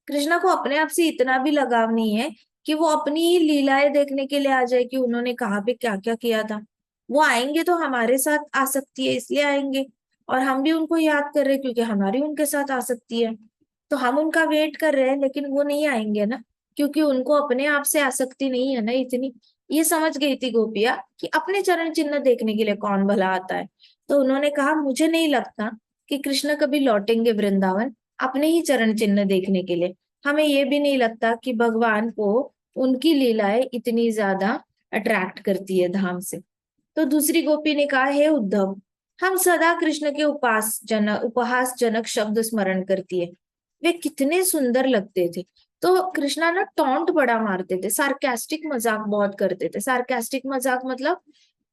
कृष्णा को अपने आप से इतना भी लगाव नहीं है कि वो अपनी ही लीलाएं देखने के लिए आ जाए कि उन्होंने कहाँ पे क्या क्या किया था। वो आएंगे तो हमारे साथ आ सकती है इसलिए आएंगे, और हम भी उनको याद कर रहे हैं क्योंकि हमारी उनके साथ आ सकती है। तो हम उनका वेट कर रहे हैं, लेकिन वो नहीं आएंगे ना, क्योंकि उनको अपने आप से आसक्ति नहीं है ना इतनी। ये समझ गई थी गोपिया कि अपने चरण चिन्ह देखने के लिए कौन भला आता है। तो उन्होंने कहा मुझे नहीं लगता कि कृष्ण कभी लौटेंगे वृंदावन अपने ही चरण चिन्ह देखने के लिए। हमें ये भी नहीं लगता कि भगवान को उनकी लीलाएं इतनी ज्यादा अट्रैक्ट करती है धाम से। तो दूसरी गोपी ने कहा, हे उद्धव, हम सदा कृष्ण के उपहास जनक शब्द स्मरण करती है। वे कितने सुंदर लगते थे। तो कृष्णा ना टॉन्ट बड़ा मारते थे, सार्केस्टिक मजाक बहुत करते थे। सार्केस्टिक मजाक मतलब,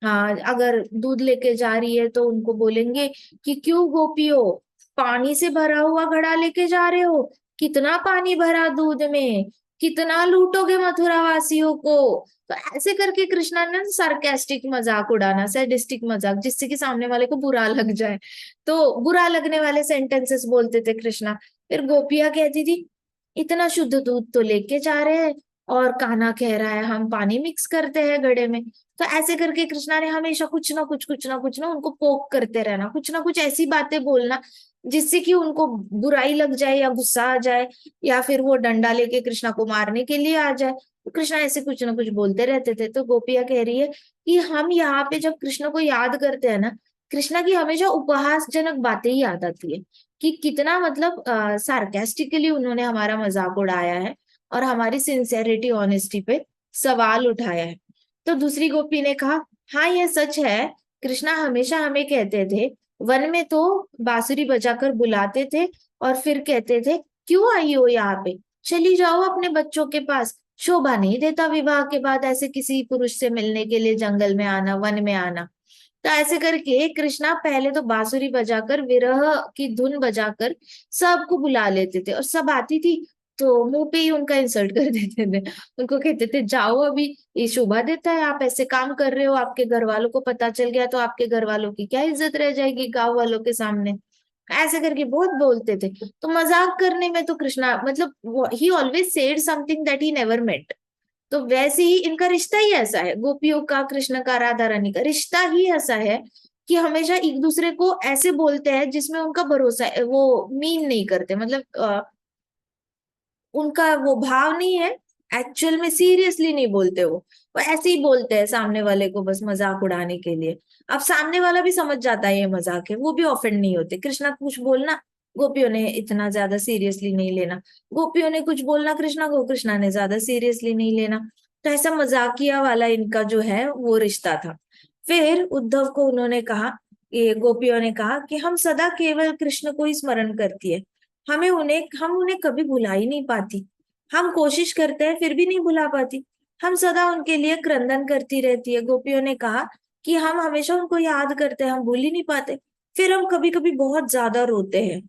हाँ, अगर दूध लेके जा रही है तो उनको बोलेंगे कि क्यों गोपियों, पानी से भरा हुआ घड़ा लेके जा रहे हो, कितना पानी भरा दूध में, कितना लूटोगे मथुरा वासियों को। तो ऐसे करके कृष्णा ने सार्केस्टिक मजाक उड़ाना, सैडिस्टिक मजाक, जिससे कि सामने वाले को बुरा लग जाए। तो बुरा लगने वाले सेंटेंसेस बोलते थे कृष्णा। फिर गोपियां कहती थी, इतना शुद्ध दूध तो लेके जा रहे हैं और कान्हा कह रहा है हम पानी मिक्स करते हैं घड़े में। तो ऐसे करके कृष्णा ने हमेशा कुछ ना उनको पोक करते रहना, कुछ ना कुछ ऐसी बातें बोलना जिससे कि उनको बुराई लग जाए या गुस्सा आ जाए, या फिर वो डंडा लेके कृष्णा को मारने के लिए आ जाए। तो कृष्णा ऐसे कुछ ना कुछ बोलते रहते थे। तो गोपिया कह रही है कि हम यहाँ पे जब कृष्ण को याद करते हैं ना, कृष्णा की हमेशा उपहासजनक बातें ही याद आती है कि कितना मतलब सार्केस्टिकली उन्होंने हमारा मजाक उड़ाया है और हमारी सिंसेरिटी ऑनेस्टी पे सवाल उठाया है। तो दूसरी गोपी ने कहा, हाँ ये सच है, कृष्णा हमेशा हमें कहते थे, वन में तो बांसुरी बजाकर बुलाते थे और फिर कहते थे, क्यों आई हो यहाँ पे, चली जाओ अपने बच्चों के पास, शोभा नहीं देता विवाह के बाद ऐसे किसी पुरुष से मिलने के लिए जंगल में आना, वन में आना। तो ऐसे करके कृष्णा पहले तो बांसुरी बजाकर, विरह की धुन बजाकर सबको बुला लेते थे, और सब आती थी तो मुंह पे ही उनका इंसल्ट कर देते थे। उनको कहते थे, जाओ अभी, ये शोभा देता है आप ऐसे काम कर रहे हो, आपके घर वालों को पता चल गया तो आपके घर वालों की क्या इज्जत रह जाएगी गांव वालों के सामने। ऐसे करके बहुत बोलते थे। तो मजाक करने में तो कृष्णा मतलब he always said something that he never meant. तो वैसे ही इनका रिश्ता ही ऐसा है, गोपियों का, कृष्ण का, राधा रानी का रिश्ता ही ऐसा है कि हमेशा एक दूसरे को ऐसे बोलते हैं जिसमें उनका भरोसा है, वो मीन नहीं करते, मतलब उनका वो भाव नहीं है, एक्चुअल में सीरियसली नहीं बोलते वो ऐसे ही बोलते हैं सामने वाले को बस मजाक उड़ाने के लिए। अब सामने वाला भी समझ जाता है ये मजाक है, वो भी ऑफेंड नहीं होते। कृष्णा कुछ बोलना, गोपियों ने इतना ज्यादा सीरियसली नहीं लेना, गोपियों ने कुछ बोलना कृष्णा को, कृष्णा ने ज्यादा सीरियसली नहीं लेना। तो ऐसा मजाकिया वाला इनका जो है वो रिश्ता था। फिर उद्धव को उन्होंने कहा, ये गोपियों ने कहा कि हम सदा केवल कृष्ण को ही स्मरण करती है, हम उन्हें कभी भुला ही नहीं पाती। हम कोशिश करते हैं फिर भी नहीं भुला पाती। हम सदा उनके लिए क्रंदन करती रहती है। गोपियों ने कहा कि हम हमेशा उनको याद करते हैं, हम भूल ही नहीं पाते। फिर हम कभी कभी बहुत ज्यादा रोते हैं,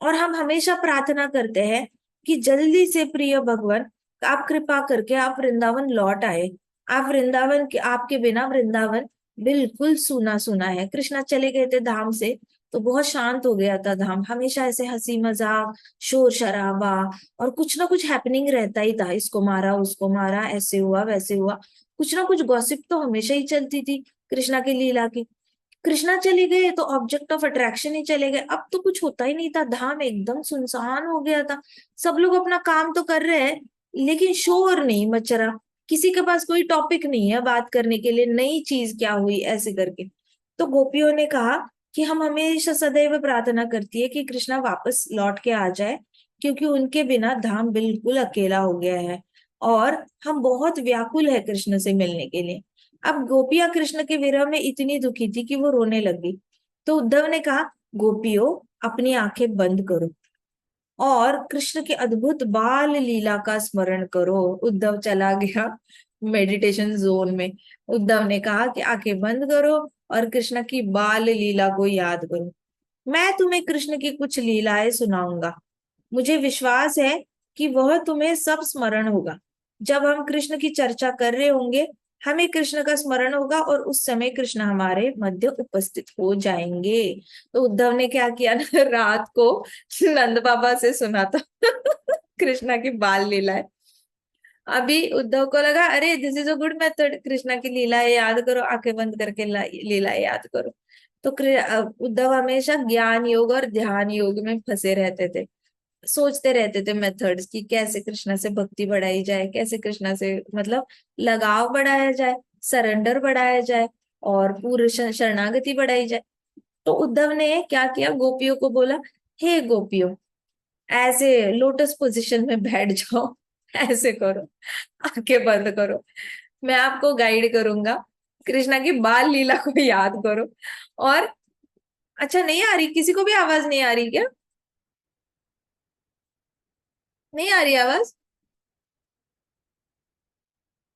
और हम हमेशा प्रार्थना करते हैं कि जल्दी से प्रिय भगवान, आप कृपा करके आप वृंदावन लौट आए। आप वृंदावन के, आपके बिना वृंदावन बिल्कुल सूना सूना है। कृष्णा चले गए थे धाम से तो बहुत शांत हो गया था धाम, हमेशा ऐसे हंसी मजाक, शोर शराबा और कुछ ना कुछ हैपनिंग रहता ही था, इसको मारा उसको मारा, ऐसे हुआ वैसे हुआ, कुछ ना कुछ गॉसिप तो हमेशा ही चलती थी कृष्णा की लीला की। कृष्णा चले गए तो ऑब्जेक्ट ऑफ अट्रैक्शन ही चले गए, अब तो कुछ होता ही नहीं था, धाम एकदम सुनसान हो गया था। सब लोग अपना काम तो कर रहे हैं, लेकिन शोर नहीं मच रहा, किसी के पास कोई टॉपिक नहीं है बात करने के लिए, नई चीज क्या हुई ऐसे करके। तो गोपियों ने कहा कि हम हमेशा सदैव प्रार्थना करती है कि कृष्णा वापस लौट के आ जाए, क्योंकि उनके बिना धाम बिल्कुल अकेला हो गया है और हम बहुत व्याकुल है कृष्ण से मिलने के लिए। अब गोपियां कृष्ण के विरह में इतनी दुखी थी कि वो रोने लगी। तो उद्धव ने कहा, गोपियों अपनी आंखें बंद करो और कृष्ण के अद्भुत बाल लीला का स्मरण करो। उद्धव चला गया मेडिटेशन जोन में। उद्धव ने कहा कि आंखें बंद करो और कृष्ण की बाल लीला को याद करो। मैं तुम्हें कृष्ण की कुछ लीलाएं सुनाऊंगा। मुझे विश्वास है कि वह तुम्हें सब स्मरण होगा। जब हम कृष्ण की चर्चा कर रहे होंगे, हमें कृष्ण का स्मरण होगा और उस समय कृष्ण हमारे मध्य उपस्थित हो जाएंगे। तो उद्धव ने क्या किया ना, रात को नंद बाबा से सुना था कृष्णा की बाल लीला है। अभी उद्धव को लगा, अरे this is a good method, Krishna की लीलाएं याद करो, आंखें बंद करके लीलाएं याद करो। तो उद्धव हमेशा ज्ञान योग और ध्यान योग में फंसे रहते थे। सोचते रहते थे मेथड्स की कैसे कृष्णा से भक्ति बढ़ाई जाए, कैसे कृष्णा से मतलब लगाव बढ़ाया जाए, सरेंडर बढ़ाया जाए और पूर्ण शरणागति बढ़ाई जाए। तो उद्धव ने क्या किया, गोपियों को बोला, हे गोपियों, ऐसे लोटस पोजीशन में बैठ जाओ, ऐसे करो, आंखें बंद करो, मैं आपको गाइड करूंगा, कृष्णा की बाल लीला को याद करो। और अच्छा, नहीं आ रही, किसी को भी आवाज नहीं आ रही क्या? नहीं आ रही आवाज?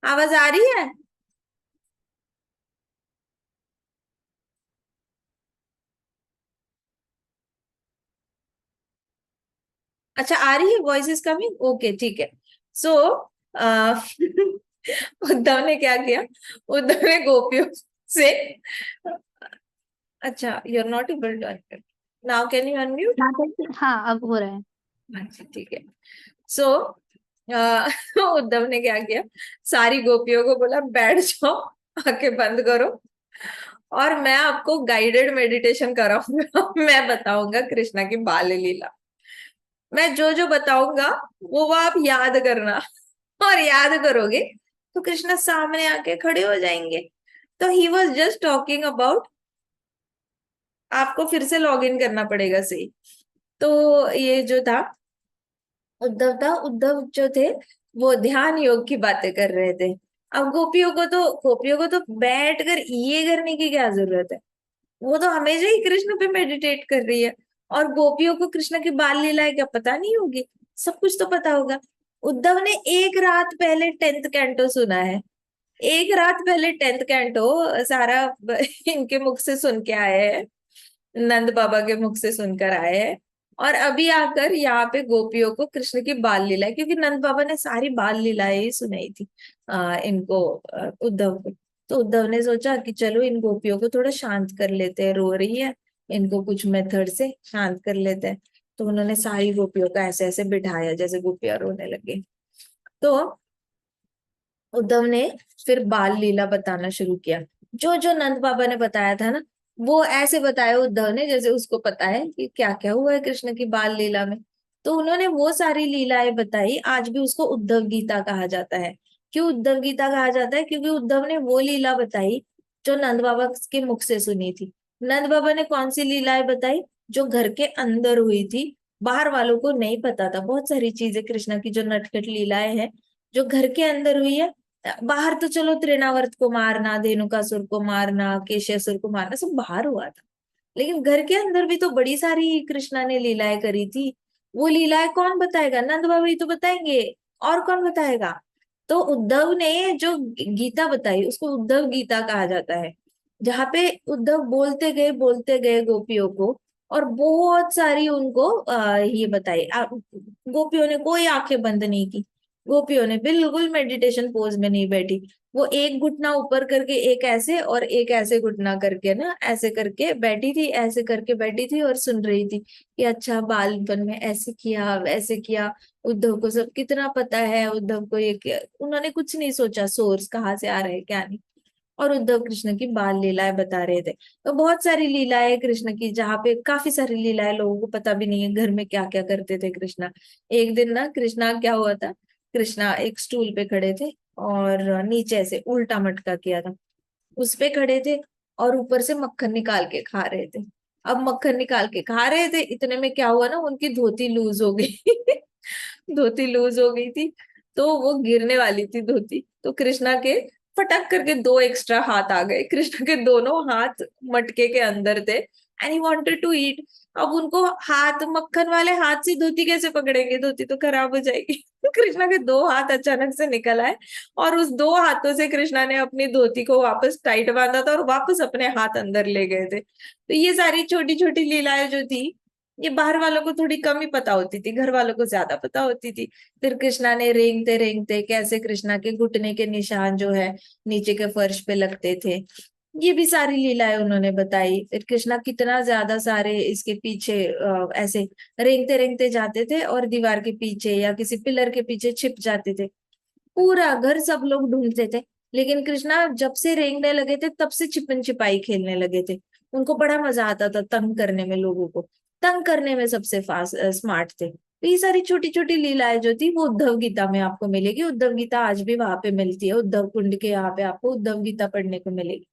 आवाज आ रही है? अच्छा, आ रही है, वॉइस इज कमिंग, ओके ठीक है। सो उद्धव ने क्या किया, उद्धव ने गोपियों से, अच्छा you are not able to unmute, now can you unmute? हाँ अब हो रहा है। अच्छा ठीक है। सो उद्धव ने क्या किया, सारी गोपियों को बोला बैठ जाओ, आंखें बंद करो और मैं आपको गाइडेड मेडिटेशन कराऊंगा मैं बताऊंगा कृष्णा की बाल लीला। मैं जो जो बताऊंगा वो आप याद करना और याद करोगे तो कृष्णा सामने आके खड़े हो जाएंगे। तो he was just talking about, आपको फिर से लॉग इन करना पड़ेगा सही। तो ये जो था, उद्धव था, उद्धव जो थे वो ध्यान योग की बातें कर रहे थे। अब गोपियों को तो बैठ कर ये करने की क्या जरूरत है, वो तो हमेशा ही कृष्ण पे मेडिटेट कर रही है। और गोपियों को कृष्ण की बाल लीलाएं क्या पता नहीं होगी, सब कुछ तो पता होगा। उद्धव ने एक रात पहले 10th कैंटो सुना है, एक रात पहले 10th कैंटो सारा इनके मुख से सुन के आए हैं, नंद बाबा के मुख से सुनकर आए हैं। और अभी आकर यहाँ पे गोपियों को कृष्ण की बाल लीला, क्योंकि नंद बाबा ने सारी बाल लीलाएं ही सुनाई थी इनको, उद्धव को। तो उद्धव ने सोचा कि चलो इन गोपियों को थोड़ा शांत कर लेते हैं, रो रही है, इनको कुछ मेथड से शांत कर लेते हैं। तो उन्होंने सारी गोपियों को ऐसे ऐसे बिठाया जैसे गोपियां रोने लगे। तो उद्धव ने फिर बाल लीला बताना शुरू किया। जो जो नंद बाबा ने बताया था ना, वो ऐसे बताया उद्धव ने जैसे उसको पता है कि क्या क्या हुआ है कृष्ण की बाल लीला में। तो उन्होंने वो सारी लीलाएं बताई। आज भी उसको उद्धव गीता कहा जाता है। क्यों उद्धव गीता कहा जाता है? क्योंकि उद्धव ने वो लीला बताई जो नंद बाबा के मुख से सुनी थी। नंद बाबा ने कौन सी लीलाएं बताई? जो घर के अंदर हुई थी, बाहर वालों को नहीं पता था। बहुत सारी चीजें कृष्ण की जो नटखट लीलाएं हैं जो घर के अंदर हुई है। बाहर तो चलो तृणावर्त को मारना, धेनुकासुर को मारना, केशयासुर को मारना सब बाहर हुआ था, लेकिन घर के अंदर भी तो बड़ी सारी कृष्णा ने लीलाएं करी थी। वो लीलाएं कौन बताएगा? नंद बाबा ही तो बताएंगे, और कौन बताएगा? तो उद्धव ने जो गीता बताई उसको उद्धव गीता कहा जाता है, जहाँ पे उद्धव बोलते गए गोपियों को, और बहुत सारी उनको ये बताई। गोपियों ने कोई आंखें बंद नहीं की, गोपियों ने बिल्कुल मेडिटेशन पोज में नहीं बैठी। वो एक घुटना ऊपर करके एक ऐसे और एक ऐसे घुटना करके ना ऐसे करके बैठी थी, ऐसे करके बैठी थी और सुन रही थी कि अच्छा बालपन में ऐसे किया वैसे किया। उद्धव को सब कितना पता है, उद्धव को ये किया, उन्होंने कुछ नहीं सोचा सोर्स कहाँ से आ रहा है क्या नहीं। और उद्धव कृष्ण की बाल लीलाएं बता रहे थे। तो बहुत सारी लीलाएं कृष्ण की, जहाँ पे काफी सारी लीलाएं लोगों को पता भी नहीं है घर में क्या क्या करते थे कृष्णा। एक दिन ना कृष्णा क्या हुआ था, कृष्णा एक स्टूल पे खड़े थे और नीचे से उल्टा मटका किया था, उस पे खड़े थे। और ऊपर से मक्खन निकाल के खा रहे थे। अब मक्खन निकाल के खा रहे थे, इतने में क्या हुआ ना, उनकी धोती लूज हो गई। धोती लूज हो गई थी, तो वो गिरने वाली थी धोती, तो कृष्णा के फटक करके दो एक्स्ट्रा हाथ आ गए, कृष्ण के दोनों हाथ मटके के अंदर थे, and he wanted to eat. अब उनको हाथ, मक्खन वाले हाथ से धोती कैसे पकड़ेंगे, धोती तो खराब हो जाएगी। कृष्णा के दो हाथ अचानक से निकल आए, और उस दो हाथों से कृष्णा ने अपनी धोती को वापस टाइट बांधा था और वापस अपने हाथ अंदर ले गए थे। तो ये सारी छोटी छोटी लीलाएं जो थी, ये बाहर वालों को थोड़ी कम ही पता होती थी, घर वालों को ज्यादा पता होती थी। फिर कृष्णा ने रेंगते रेंगते कैसे कृष्णा के घुटने के निशान जो है नीचे के फर्श पे लगते थे, ये भी सारी लीलाएं उन्होंने बताई। फिर कृष्णा कितना ज्यादा सारे इसके पीछे ऐसे रेंगते रेंगते जाते थे और दीवार के पीछे या किसी पिलर के पीछे छिप जाते थे। पूरा घर सब लोग ढूंढते थे, लेकिन कृष्णा जब से रेंगने लगे थे तब से छिपन छिपाई खेलने लगे थे। उनको बड़ा मजा आता था तंग करने में, लोगों को तंग करने में सबसे फास्ट स्मार्ट थे। तो ये सारी छोटी छोटी लीलाएं जो थी वो उद्धव गीता में आपको मिलेगी। उद्धव गीता आज भी वहां पे मिलती है, उद्धव कुंड के यहाँ पे आपको उद्धव गीता पढ़ने को मिलेगी।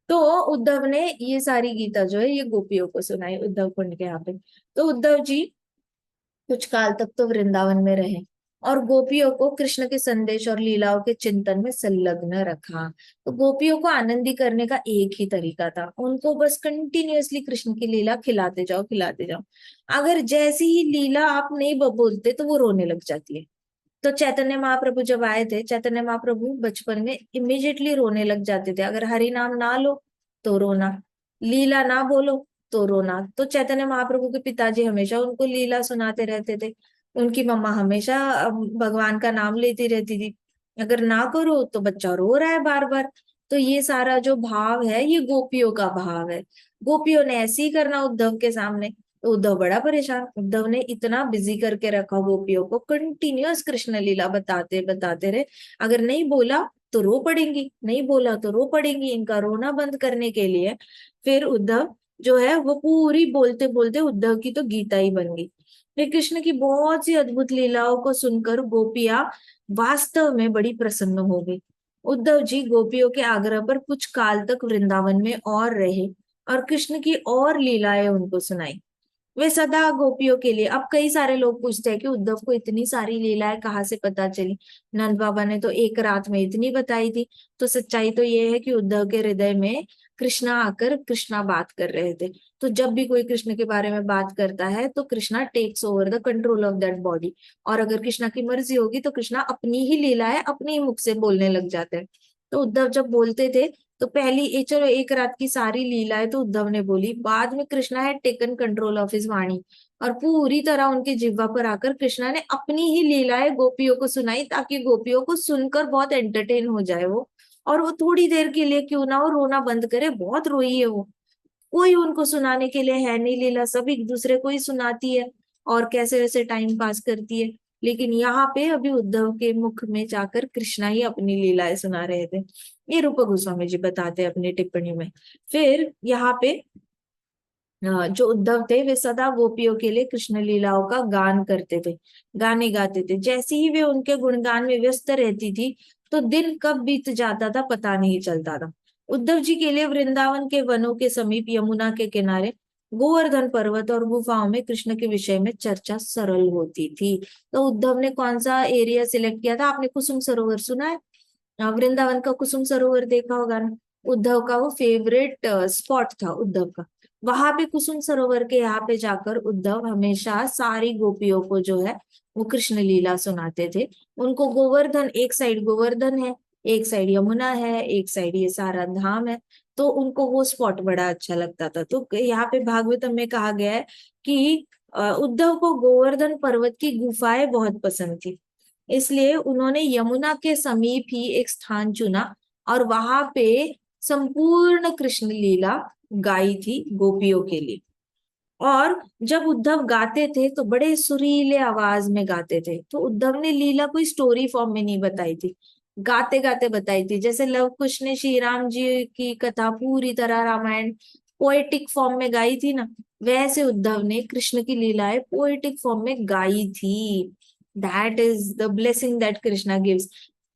तो उद्धव ने ये सारी गीता जो है ये गोपियों को सुनाई उद्धव कुंड के यहाँ पे। तो उद्धव जी कुछ काल तक तो वृंदावन में रहे और गोपियों को कृष्ण के संदेश और लीलाओं के चिंतन में संलग्न रखा। तो गोपियों को आनंदी करने का एक ही तरीका था, उनको बस कंटिन्यूअसली कृष्ण की लीला खिलाते जाओ खिलाते जाओ। अगर जैसी ही लीला आप नहीं बोलते तो वो रोने लग जाती है। तो चैतन्य महाप्रभु जब आए थे, चैतन्य महाप्रभु बचपन में इमिजिएटली रोने लग जाते थे। अगर हरि नाम ना लो तो रोना, लीला ना बोलो तो रोना। तो चैतन्य महाप्रभु के पिताजी हमेशा उनको लीला सुनाते रहते थे, उनकी मम्मा हमेशा भगवान का नाम लेती रहती थी। अगर ना करो तो बच्चा रो रहा है बार बार। तो ये सारा जो भाव है ये गोपियों का भाव है। गोपियों ने ऐसे ही करना उद्धव के सामने। तो उद्धव बड़ा परेशान, उद्धव ने इतना बिजी करके रखा गोपियों को, कंटिन्यूअस कृष्ण लीला बताते बताते रहे। अगर नहीं बोला तो रो पड़ेंगी, नहीं बोला तो रो पड़ेंगी। इनका रोना बंद करने के लिए फिर उद्धव जो है वो पूरी बोलते बोलते उद्धव की तो गीता ही बन गई। फिर कृष्ण की बहुत सी अद्भुत लीलाओं को सुनकर गोपियां वास्तव में बड़ी प्रसन्न हो गई। उद्धव जी गोपियों के आग्रह पर कुछ काल तक वृंदावन में और रहे और कृष्ण की और लीलाएं उनको सुनाई। वे सदा गोपियों के लिए। अब कई सारे लोग पूछते हैं कि उद्धव को इतनी सारी लीलाएं कहाँ से पता चली, नंद बाबा ने तो एक रात में इतनी बताई थी। तो सच्चाई तो ये है कि उद्धव के हृदय में कृष्णा आकर कृष्णा बात कर रहे थे। तो जब भी कोई कृष्ण के बारे में बात करता है तो Krishna takes over the control of that body. और अगर कृष्णा की मर्जी होगी तो कृष्णा अपनी ही लीलाएं अपने ही मुख से बोलने लग जाते हैं। तो उद्धव जब बोलते थे तो पहली चलो एक रात की सारी लीलाएं तो उद्धव ने बोली, बाद में कृष्णा है टेकन कंट्रोल ऑफ हिज वाणी और पूरी तरह उनकी जिह्वा पर आकर कृष्णा ने अपनी ही लीलाएं गोपियों को सुनाई, ताकि गोपियों को सुनकर बहुत एंटरटेन हो जाए वो, और वो थोड़ी देर के लिए क्यों ना हो रोना बंद करे। बहुत रोई है वो, कोई उनको सुनाने के लिए है नहीं लीला, सब एक दूसरे को ही सुनाती है और कैसे वैसे टाइम पास करती है। लेकिन यहाँ पे अभी उद्धव के मुख में जाकर कृष्णा ही अपनी लीलाएं सुना रहे थे। ये रूप गोस्वामी जी बताते हैं अपनी टिप्पणी में। फिर यहाँ पे जो उद्धव थे वे सदा गोपियों के लिए कृष्ण लीलाओं का गान करते थे, गाने गाते थे। जैसे ही वे उनके गुणगान में व्यस्त रहती थी तो दिन कब बीत जाता था पता नहीं चलता था। उद्धव जी के लिए वृंदावन के वनों के समीप यमुना के किनारे गोवर्धन पर्वत और गुफाओं में कृष्ण के विषय में चर्चा सरल होती थी। तो उद्धव ने कौन सा एरिया सिलेक्ट किया था? आपने कुसुम सरोवर सुना है? वृंदावन का कुसुम सरोवर देखा होगा ना, उद्धव का वो फेवरेट स्पॉट था उद्धव का। वहां पे कुसुम सरोवर के यहाँ पे जाकर उद्धव हमेशा सारी गोपियों को जो है वो कृष्ण लीला सुनाते थे। उनको गोवर्धन, एक साइड गोवर्धन है, एक साइड यमुना है, एक साइड ये सारा धाम है, तो उनको वो स्पॉट बड़ा अच्छा लगता था। तो यहाँ पे भागवतम में कहा गया है कि उद्धव को गोवर्धन पर्वत की गुफाएं बहुत पसंद थी, इसलिए उन्होंने यमुना के समीप ही एक स्थान चुना और वहां पे संपूर्ण कृष्ण लीला गाई थी गोपियों के लिए। और जब उद्धव गाते थे तो बड़े सुरीले आवाज में गाते थे। तो उद्धव ने लीला कोई स्टोरी फॉर्म में नहीं बताई थी, गाते गाते बताई थी। जैसे लव कुश ने श्री राम जी की कथा पूरी तरह रामायण पोएटिक फॉर्म में गाई थी ना, वैसे उद्धव ने कृष्ण की लीलाएं पोएटिक फॉर्म में गाई थी। That is the blessing that Krishna gives.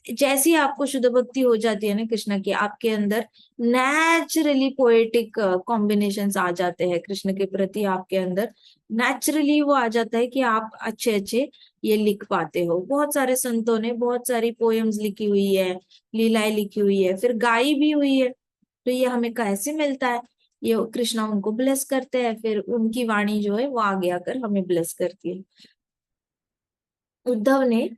जैसी आपको शुद्ध भक्ति हो जाती है ना कृष्ण की, आपके अंदर नेचुरली पोएटिक कॉम्बिनेशंस आ जाते हैं कृष्ण के प्रति, आपके अंदर नेचुरली वो आ जाता है कि आप अच्छे अच्छे ये लिख पाते हो। बहुत सारे संतों ने बहुत सारी पोएम्स लिखी हुई है, लीलाएं लिखी हुई है, फिर गाई भी हुई है। तो ये हमें कैसे मिलता है? ये कृष्णा उनको ब्लेस करते हैं, फिर उनकी वाणी जो है वो आगे आकर हमें ब्लेस करती है। उद्धव ने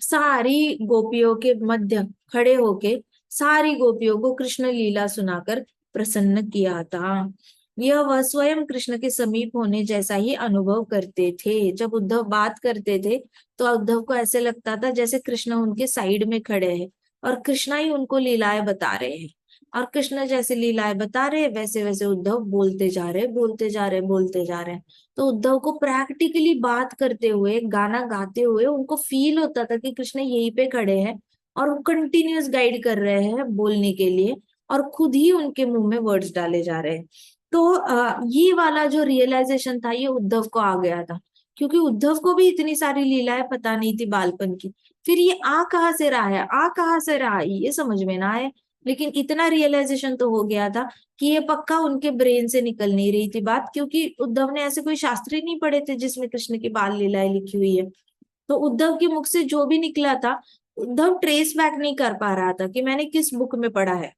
सारी गोपियों के मध्य खड़े होके सारी गोपियों को कृष्ण लीला सुनाकर प्रसन्न किया था। यह वह स्वयं कृष्ण के समीप होने जैसा ही अनुभव करते थे। जब उद्धव बात करते थे तो उद्धव को ऐसे लगता था जैसे कृष्ण उनके साइड में खड़े हैं और कृष्णा ही उनको लीलाएं बता रहे हैं। और कृष्ण जैसे लीलाएं बता रहे हैं वैसे वैसे उद्धव बोलते जा रहे, बोलते जा रहे, बोलते जा रहे हैं। तो उद्धव को प्रैक्टिकली बात करते हुए, गाना गाते हुए उनको फील होता था कि कृष्ण यहीं पे खड़े हैं और वो कंटिन्यूअस गाइड कर रहे हैं बोलने के लिए, और खुद ही उनके मुंह में वर्ड्स डाले जा रहे हैं। तो ये वाला जो रियलाइजेशन था ये उद्धव को आ गया था, क्योंकि उद्धव को भी इतनी सारी लीलाएं पता नहीं थी बालपन की। फिर ये आ कहाँ से रहा है, आ कहाँ से रहा है, ये समझ में ना आए, लेकिन इतना रियलाइजेशन तो हो गया था कि ये पक्का उनके ब्रेन से निकल नहीं रही थी बात, क्योंकि उद्धव ने ऐसे कोई शास्त्र ही नहीं पढ़े थे जिसमें कृष्ण की बाल लीलाएं लिखी हुई है। तो उद्धव के मुख से जो भी निकला था उद्धव ट्रेस बैक नहीं कर पा रहा था कि मैंने किस बुक में पढ़ा है।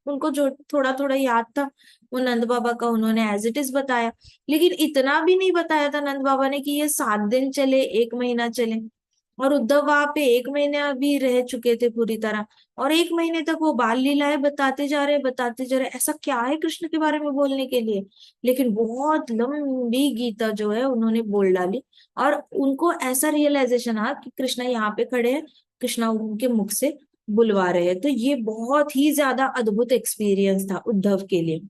उनको जो थोड़ा थोड़ा याद था वो नंद बाबा का उन्होंने एज इट इज बताया, लेकिन इतना भी नहीं बताया था नंद बाबा ने कि ये 7 दिन चले, 1 महीना चले। और उद्धव वहां पे 1 महीना भी रह चुके थे पूरी तरह, और 1 महीने तक वो बाल लीलाएं बताते जा रहे, बताते जा रहे, ऐसा क्या है कृष्ण के बारे में बोलने के लिए। लेकिन बहुत लंबी गीता जो है उन्होंने बोल डाली, और उनको ऐसा रियलाइजेशन आया कि कृष्णा यहाँ पे खड़े हैं, कृष्णा उनके मुख से बुलवा रहे हैं। तो ये बहुत ही ज्यादा अद्भुत एक्सपीरियंस था उद्धव के लिए।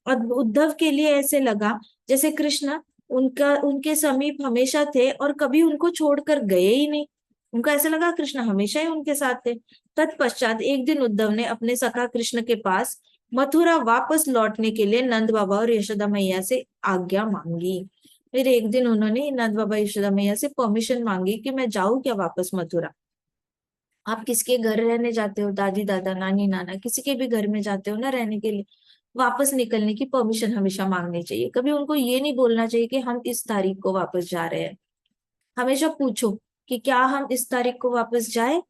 और उद्धव के लिए ऐसे लगा जैसे कृष्ण उनका उनके समीप हमेशा थे और कभी उनको छोड़कर गए ही नहीं। उनको ऐसा लगा कृष्ण हमेशा ही उनके साथ थे। तत्पश्चात एक दिन उद्धव ने अपने सखा कृष्ण के पास मथुरा वापस लौटने के लिए नंद बाबा और यशोदा मैया से आज्ञा मांगी। फिर एक दिन उन्होंने नंद बाबा यशोदा मैया से परमिशन मांगी कि मैं जाऊं क्या वापस मथुरा। आप किसके घर रहने जाते हो, दादी दादा नानी नाना किसी के भी घर में जाते हो ना रहने के लिए, वापस निकलने की परमिशन हमेशा मांगनी चाहिए। कभी उनको ये नहीं बोलना चाहिए कि हम इस तारीख को वापस जा रहे हैं। हमेशा पूछो कि क्या हम इस तारीख को वापस जाए,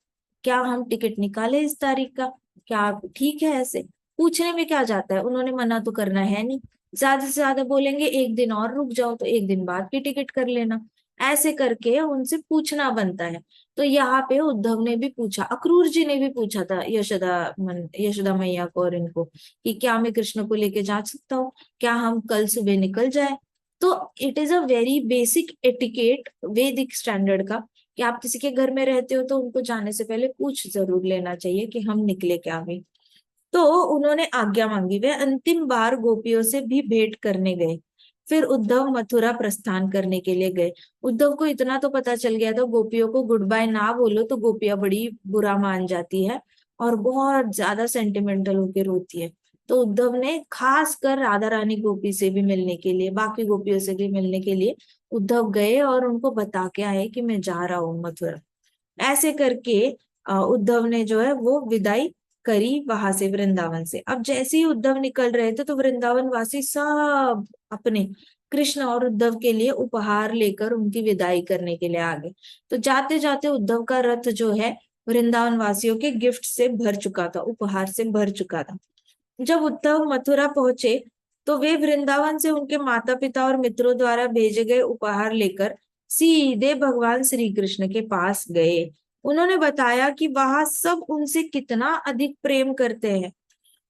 क्या हम टिकट निकाले इस तारीख का, क्या ठीक है। ऐसे पूछने में क्या जाता है, उन्होंने मना तो करना है नहीं। ज्यादा से ज्यादा बोलेंगे एक दिन और रुक जाओ, तो एक दिन बाद की टिकट कर लेना। ऐसे करके उनसे पूछना बनता है। तो यहाँ पे उद्धव ने भी पूछा, अक्रूर जी ने भी पूछा था यशोदा मैया को और इनको कि क्या मैं कृष्ण को लेके जा सकता हूँ, क्या हम कल सुबह निकल जाए। तो it is a very basic etiquette वैदिक स्टैंडर्ड का कि आप किसी के घर में रहते हो तो उनको जाने से पहले पूछ जरूर लेना चाहिए कि हम निकले क्या भी। तो उन्होंने आज्ञा मांगी, वे अंतिम बार गोपियों से भी भेंट करने गए। फिर उद्धव मथुरा प्रस्थान करने के लिए गए। उद्धव को इतना तो पता चल गया था गोपियों को गुड बाय ना बोलो तो गोपियां बड़ी बुरा मान जाती है और बहुत ज्यादा सेंटिमेंटल होकर रोती है। तो उद्धव ने खास कर राधा रानी गोपी से भी मिलने के लिए, बाकी गोपियों से भी मिलने के लिए उद्धव गए और उनको बता के आए कि मैं जा रहा हूँ मथुरा। ऐसे करके उद्धव ने जो है वो विदाई करी वहां से, वृंदावन से। अब जैसे ही उद्धव निकल रहे थे तो वृंदावन वासी सब अपने कृष्ण और उद्धव के लिए उपहार लेकर उनकी विदाई करने के लिए आ गए। तो जाते जाते उद्धव का रथ जो है वृंदावन वासियों के गिफ्ट से भर चुका था, उपहार से भर चुका था। जब उद्धव मथुरा पहुंचे तो वे वृंदावन से उनके माता पिता और मित्रों द्वारा भेजे गए उपहार लेकर सीधे भगवान श्री कृष्ण के पास गए। उन्होंने बताया कि वहां सब उनसे कितना अधिक प्रेम करते हैं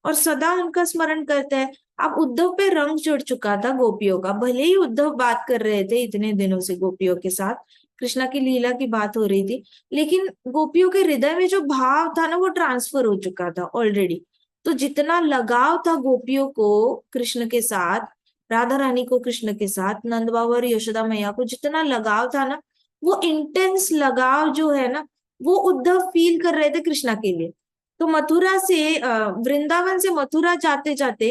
और सदा उनका स्मरण करते हैं। अब उद्धव पे रंग चढ़ चुका था गोपियों का, भले ही उद्धव बात कर रहे थे इतने दिनों से गोपियों के साथ, कृष्णा की लीला की बात हो रही थी, लेकिन गोपियों के हृदय में जो भाव था ना वो ट्रांसफर हो चुका था ऑलरेडी। तो जितना लगाव था गोपियों को कृष्ण के साथ, राधा रानी को कृष्ण के साथ, नंद बाबा और यशोदा मैया को जितना लगाव था ना, वो इंटेंस लगाव जो है ना वो उद्धव फील कर रहे थे कृष्णा के लिए। तो मथुरा से वृंदावन से मथुरा जाते जाते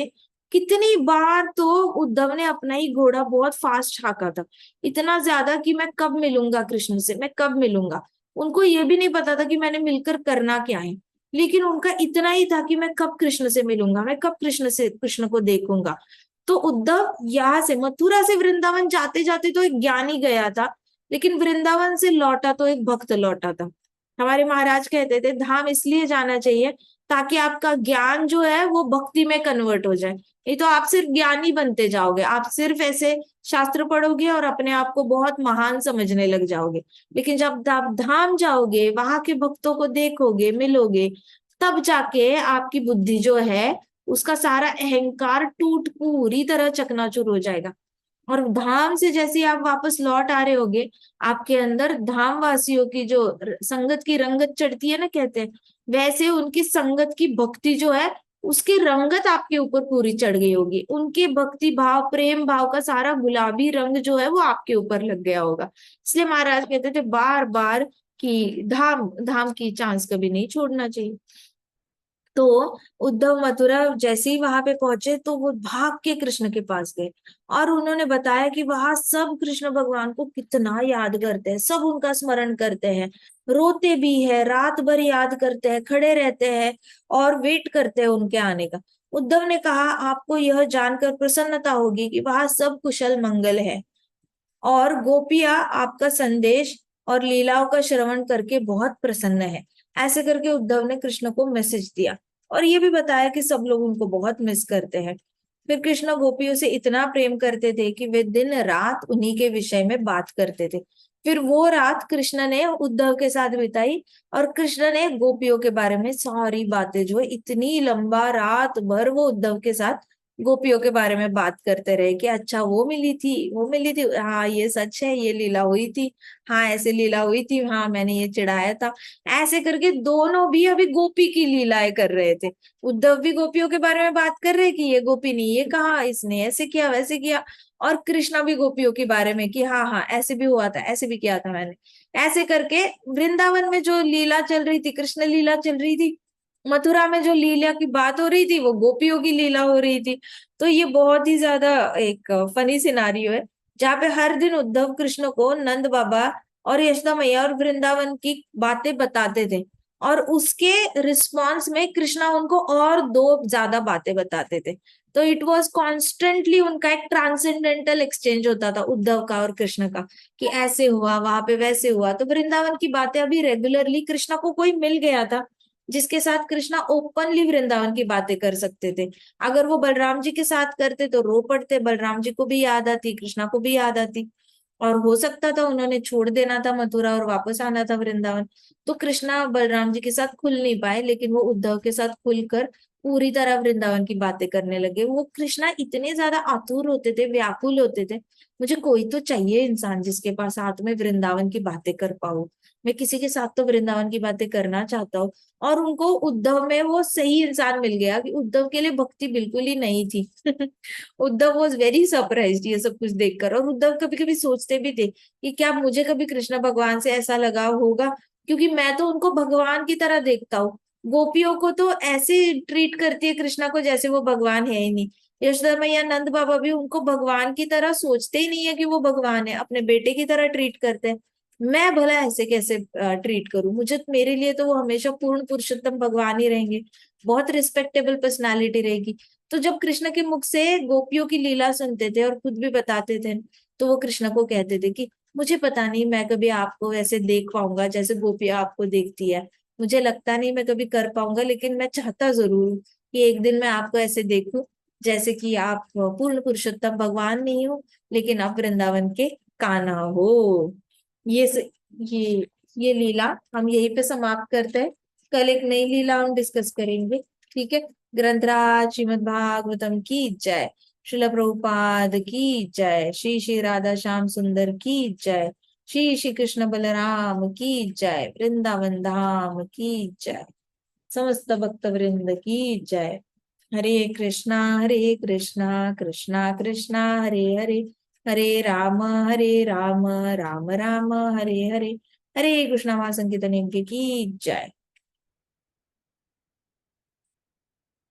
कितनी बार तो उद्धव ने अपना ही घोड़ा बहुत फास्ट हाँका था, इतना ज्यादा कि मैं कब मिलूंगा कृष्ण से, मैं कब मिलूंगा। उनको ये भी नहीं पता था कि मैंने मिलकर करना क्या है, लेकिन उनका इतना ही था कि मैं कब कृष्ण से मिलूंगा, मैं कब कृष्ण को देखूंगा। तो उद्धव यहाँ से मथुरा से वृंदावन जाते जाते तो एक ज्ञानी गया था, लेकिन वृंदावन से लौटा तो एक भक्त लौटा था। हमारे महाराज कहते थे धाम इसलिए जाना चाहिए ताकि आपका ज्ञान जो है वो भक्ति में कन्वर्ट हो जाए। नहीं तो आप सिर्फ ज्ञानी बनते जाओगे, आप सिर्फ ऐसे शास्त्र पढ़ोगे और अपने आप को बहुत महान समझने लग जाओगे। लेकिन जब आप धाम जाओगे, वहां के भक्तों को देखोगे, मिलोगे, तब जाके आपकी बुद्धि जो है उसका सारा अहंकार टूट पूरी तरह चकनाचूर हो जाएगा। और धाम से जैसे ही आप वापस लौट आ रहे होगे, आपके अंदर धाम वासियों की जो संगत की रंगत चढ़ती है ना, कहते हैं, वैसे उनकी संगत की भक्ति जो है उसकी रंगत आपके ऊपर पूरी चढ़ गई होगी। उनके भक्ति भाव, प्रेम भाव का सारा गुलाबी रंग जो है वो आपके ऊपर लग गया होगा। इसलिए महाराज कहते थे बार बार कि धाम धाम की चांस कभी नहीं छोड़ना चाहिए। तो उद्धव मथुरा जैसे ही वहां पे पहुंचे तो वो भाग के कृष्ण के पास गए, और उन्होंने बताया कि वहां सब कृष्ण भगवान को कितना याद करते हैं, सब उनका स्मरण करते हैं, रोते भी है, रात भर याद करते हैं, खड़े रहते हैं और वेट करते हैं उनके आने का। उद्धव ने कहा आपको यह जानकर प्रसन्नता होगी कि वहां सब कुशल मंगल है, और गोपियां आपका संदेश और लीलाओं का श्रवण करके बहुत प्रसन्न है। ऐसे करके उद्धव ने कृष्ण को मैसेज दिया, और ये भी बताया कि सब लोग उनको बहुत मिस करते हैं। फिर कृष्ण गोपियों से इतना प्रेम करते थे कि वे दिन रात उन्हीं के विषय में बात करते थे। फिर वो रात कृष्ण ने उद्धव के साथ बिताई, और कृष्ण ने गोपियों के बारे में सारी बातें, जो है इतनी लंबा रात भर वो उद्धव के साथ गोपियों के बारे में बात करते रहे कि अच्छा वो मिली थी, वो मिली थी, हाँ ये सच है, ये लीला हुई थी, हाँ ऐसे लीला हुई थी, हाँ मैंने ये चिढ़ाया था। ऐसे करके दोनों भी अभी गोपी की लीलाएं कर रहे थे। उद्धव भी गोपियों के बारे में बात कर रहे कि ये गोपी ने ये कहा, इसने ऐसे किया वैसे किया, और कृष्णा भी गोपियों के बारे में कि हाँ हाँ ऐसे भी हुआ था, ऐसे भी किया था मैंने। ऐसे करके वृंदावन में जो लीला चल रही थी, कृष्ण लीला चल रही थी, मथुरा में जो लीला की बात हो रही थी वो गोपियों की लीला हो रही थी। तो ये बहुत ही ज्यादा एक फनी सिनारियो है, जहाँ पे हर दिन उद्धव कृष्ण को नंद बाबा और यशोदा मैया और वृंदावन की बातें बताते थे, और उसके रिस्पॉन्स में कृष्णा उनको और दो ज्यादा बातें बताते थे। तो इट वॉज कॉन्स्टेंटली उनका एक ट्रांसेंडेंटल एक्सचेंज होता था उद्धव का और कृष्ण का, कि ऐसे हुआ वहां पे, वैसे हुआ। तो वृंदावन की बातें अभी रेगुलरली कृष्णा को कोई मिल गया था जिसके साथ कृष्णा ओपनली वृंदावन की बातें कर सकते थे। अगर वो बलराम जी के साथ करते तो रो पड़ते, बलराम जी को भी याद आती, कृष्णा को भी याद आती, और हो सकता था उन्होंने छोड़ देना था मथुरा और वापस आना था वृंदावन। तो कृष्णा बलराम जी के साथ खुल नहीं पाए, लेकिन वो उद्धव के साथ खुलकर पूरी तरह वृंदावन की बातें करने लगे। वो कृष्णा इतने ज्यादा आतुर होते थे, व्याकुल होते थे, मुझे कोई तो चाहिए इंसान जिसके पास साथ में वृंदावन की बातें कर पाऊं, मैं किसी के साथ तो वृंदावन की बातें करना चाहता हूँ। और उनको उद्धव में वो सही इंसान मिल गया कि उद्धव के लिए भक्ति बिल्कुल ही नहीं थी। उद्धव वॉज वेरी सरप्राइज्ड ये सब कुछ देखकर, और उद्धव कभी कभी सोचते भी थे कि क्या मुझे कभी कृष्ण भगवान से ऐसा लगाव होगा, क्योंकि मैं तो उनको भगवान की तरह देखता हूँ। गोपियों को तो ऐसे ट्रीट करती है कृष्णा को जैसे वो भगवान है ही नहीं। यशोदा मैया, नंद बाबा भी उनको भगवान की तरह सोचते ही नहीं है कि वो भगवान है, अपने बेटे की तरह ट्रीट करते हैं। मैं भला ऐसे कैसे ट्रीट करूं, मुझे, मेरे लिए तो वो हमेशा पूर्ण पुरुषोत्तम भगवान ही रहेंगे, बहुत रिस्पेक्टेबल पर्सनालिटी रहेगी। तो जब कृष्ण के मुख से गोपियों की लीला सुनते थे और खुद भी बताते थे, तो वो कृष्ण को कहते थे कि मुझे पता नहीं मैं कभी आपको ऐसे देख पाऊंगा जैसे गोपियां आपको देखती है, मुझे लगता नहीं मैं कभी कर पाऊंगा, लेकिन मैं चाहता जरूर हूँ कि एक दिन मैं आपको ऐसे देखूं जैसे कि आप पूर्ण पुरुषोत्तम भगवान नहीं हो, लेकिन आप वृंदावन के कान्हा हो। ये स, ये ये लीला हम यहीं पे समाप्त करते हैं। कल एक नई लीला हम डिस्कस करेंगे। ठीक है। ग्रंथराज श्रीमद् भागवतम की जय। श्रील प्रभुपाद की जय। श्री श्री राधा श्याम सुंदर की जय। श्री श्री कृष्ण बलराम की जय। वृंदावन धाम की जय। समस्त भक्त वृंद की जय। हरे कृष्णा कृष्णा कृष्णा हरे हरे, हरे राम राम राम हरे हरे। हरे कृष्णा महासंकीर्तन की जय।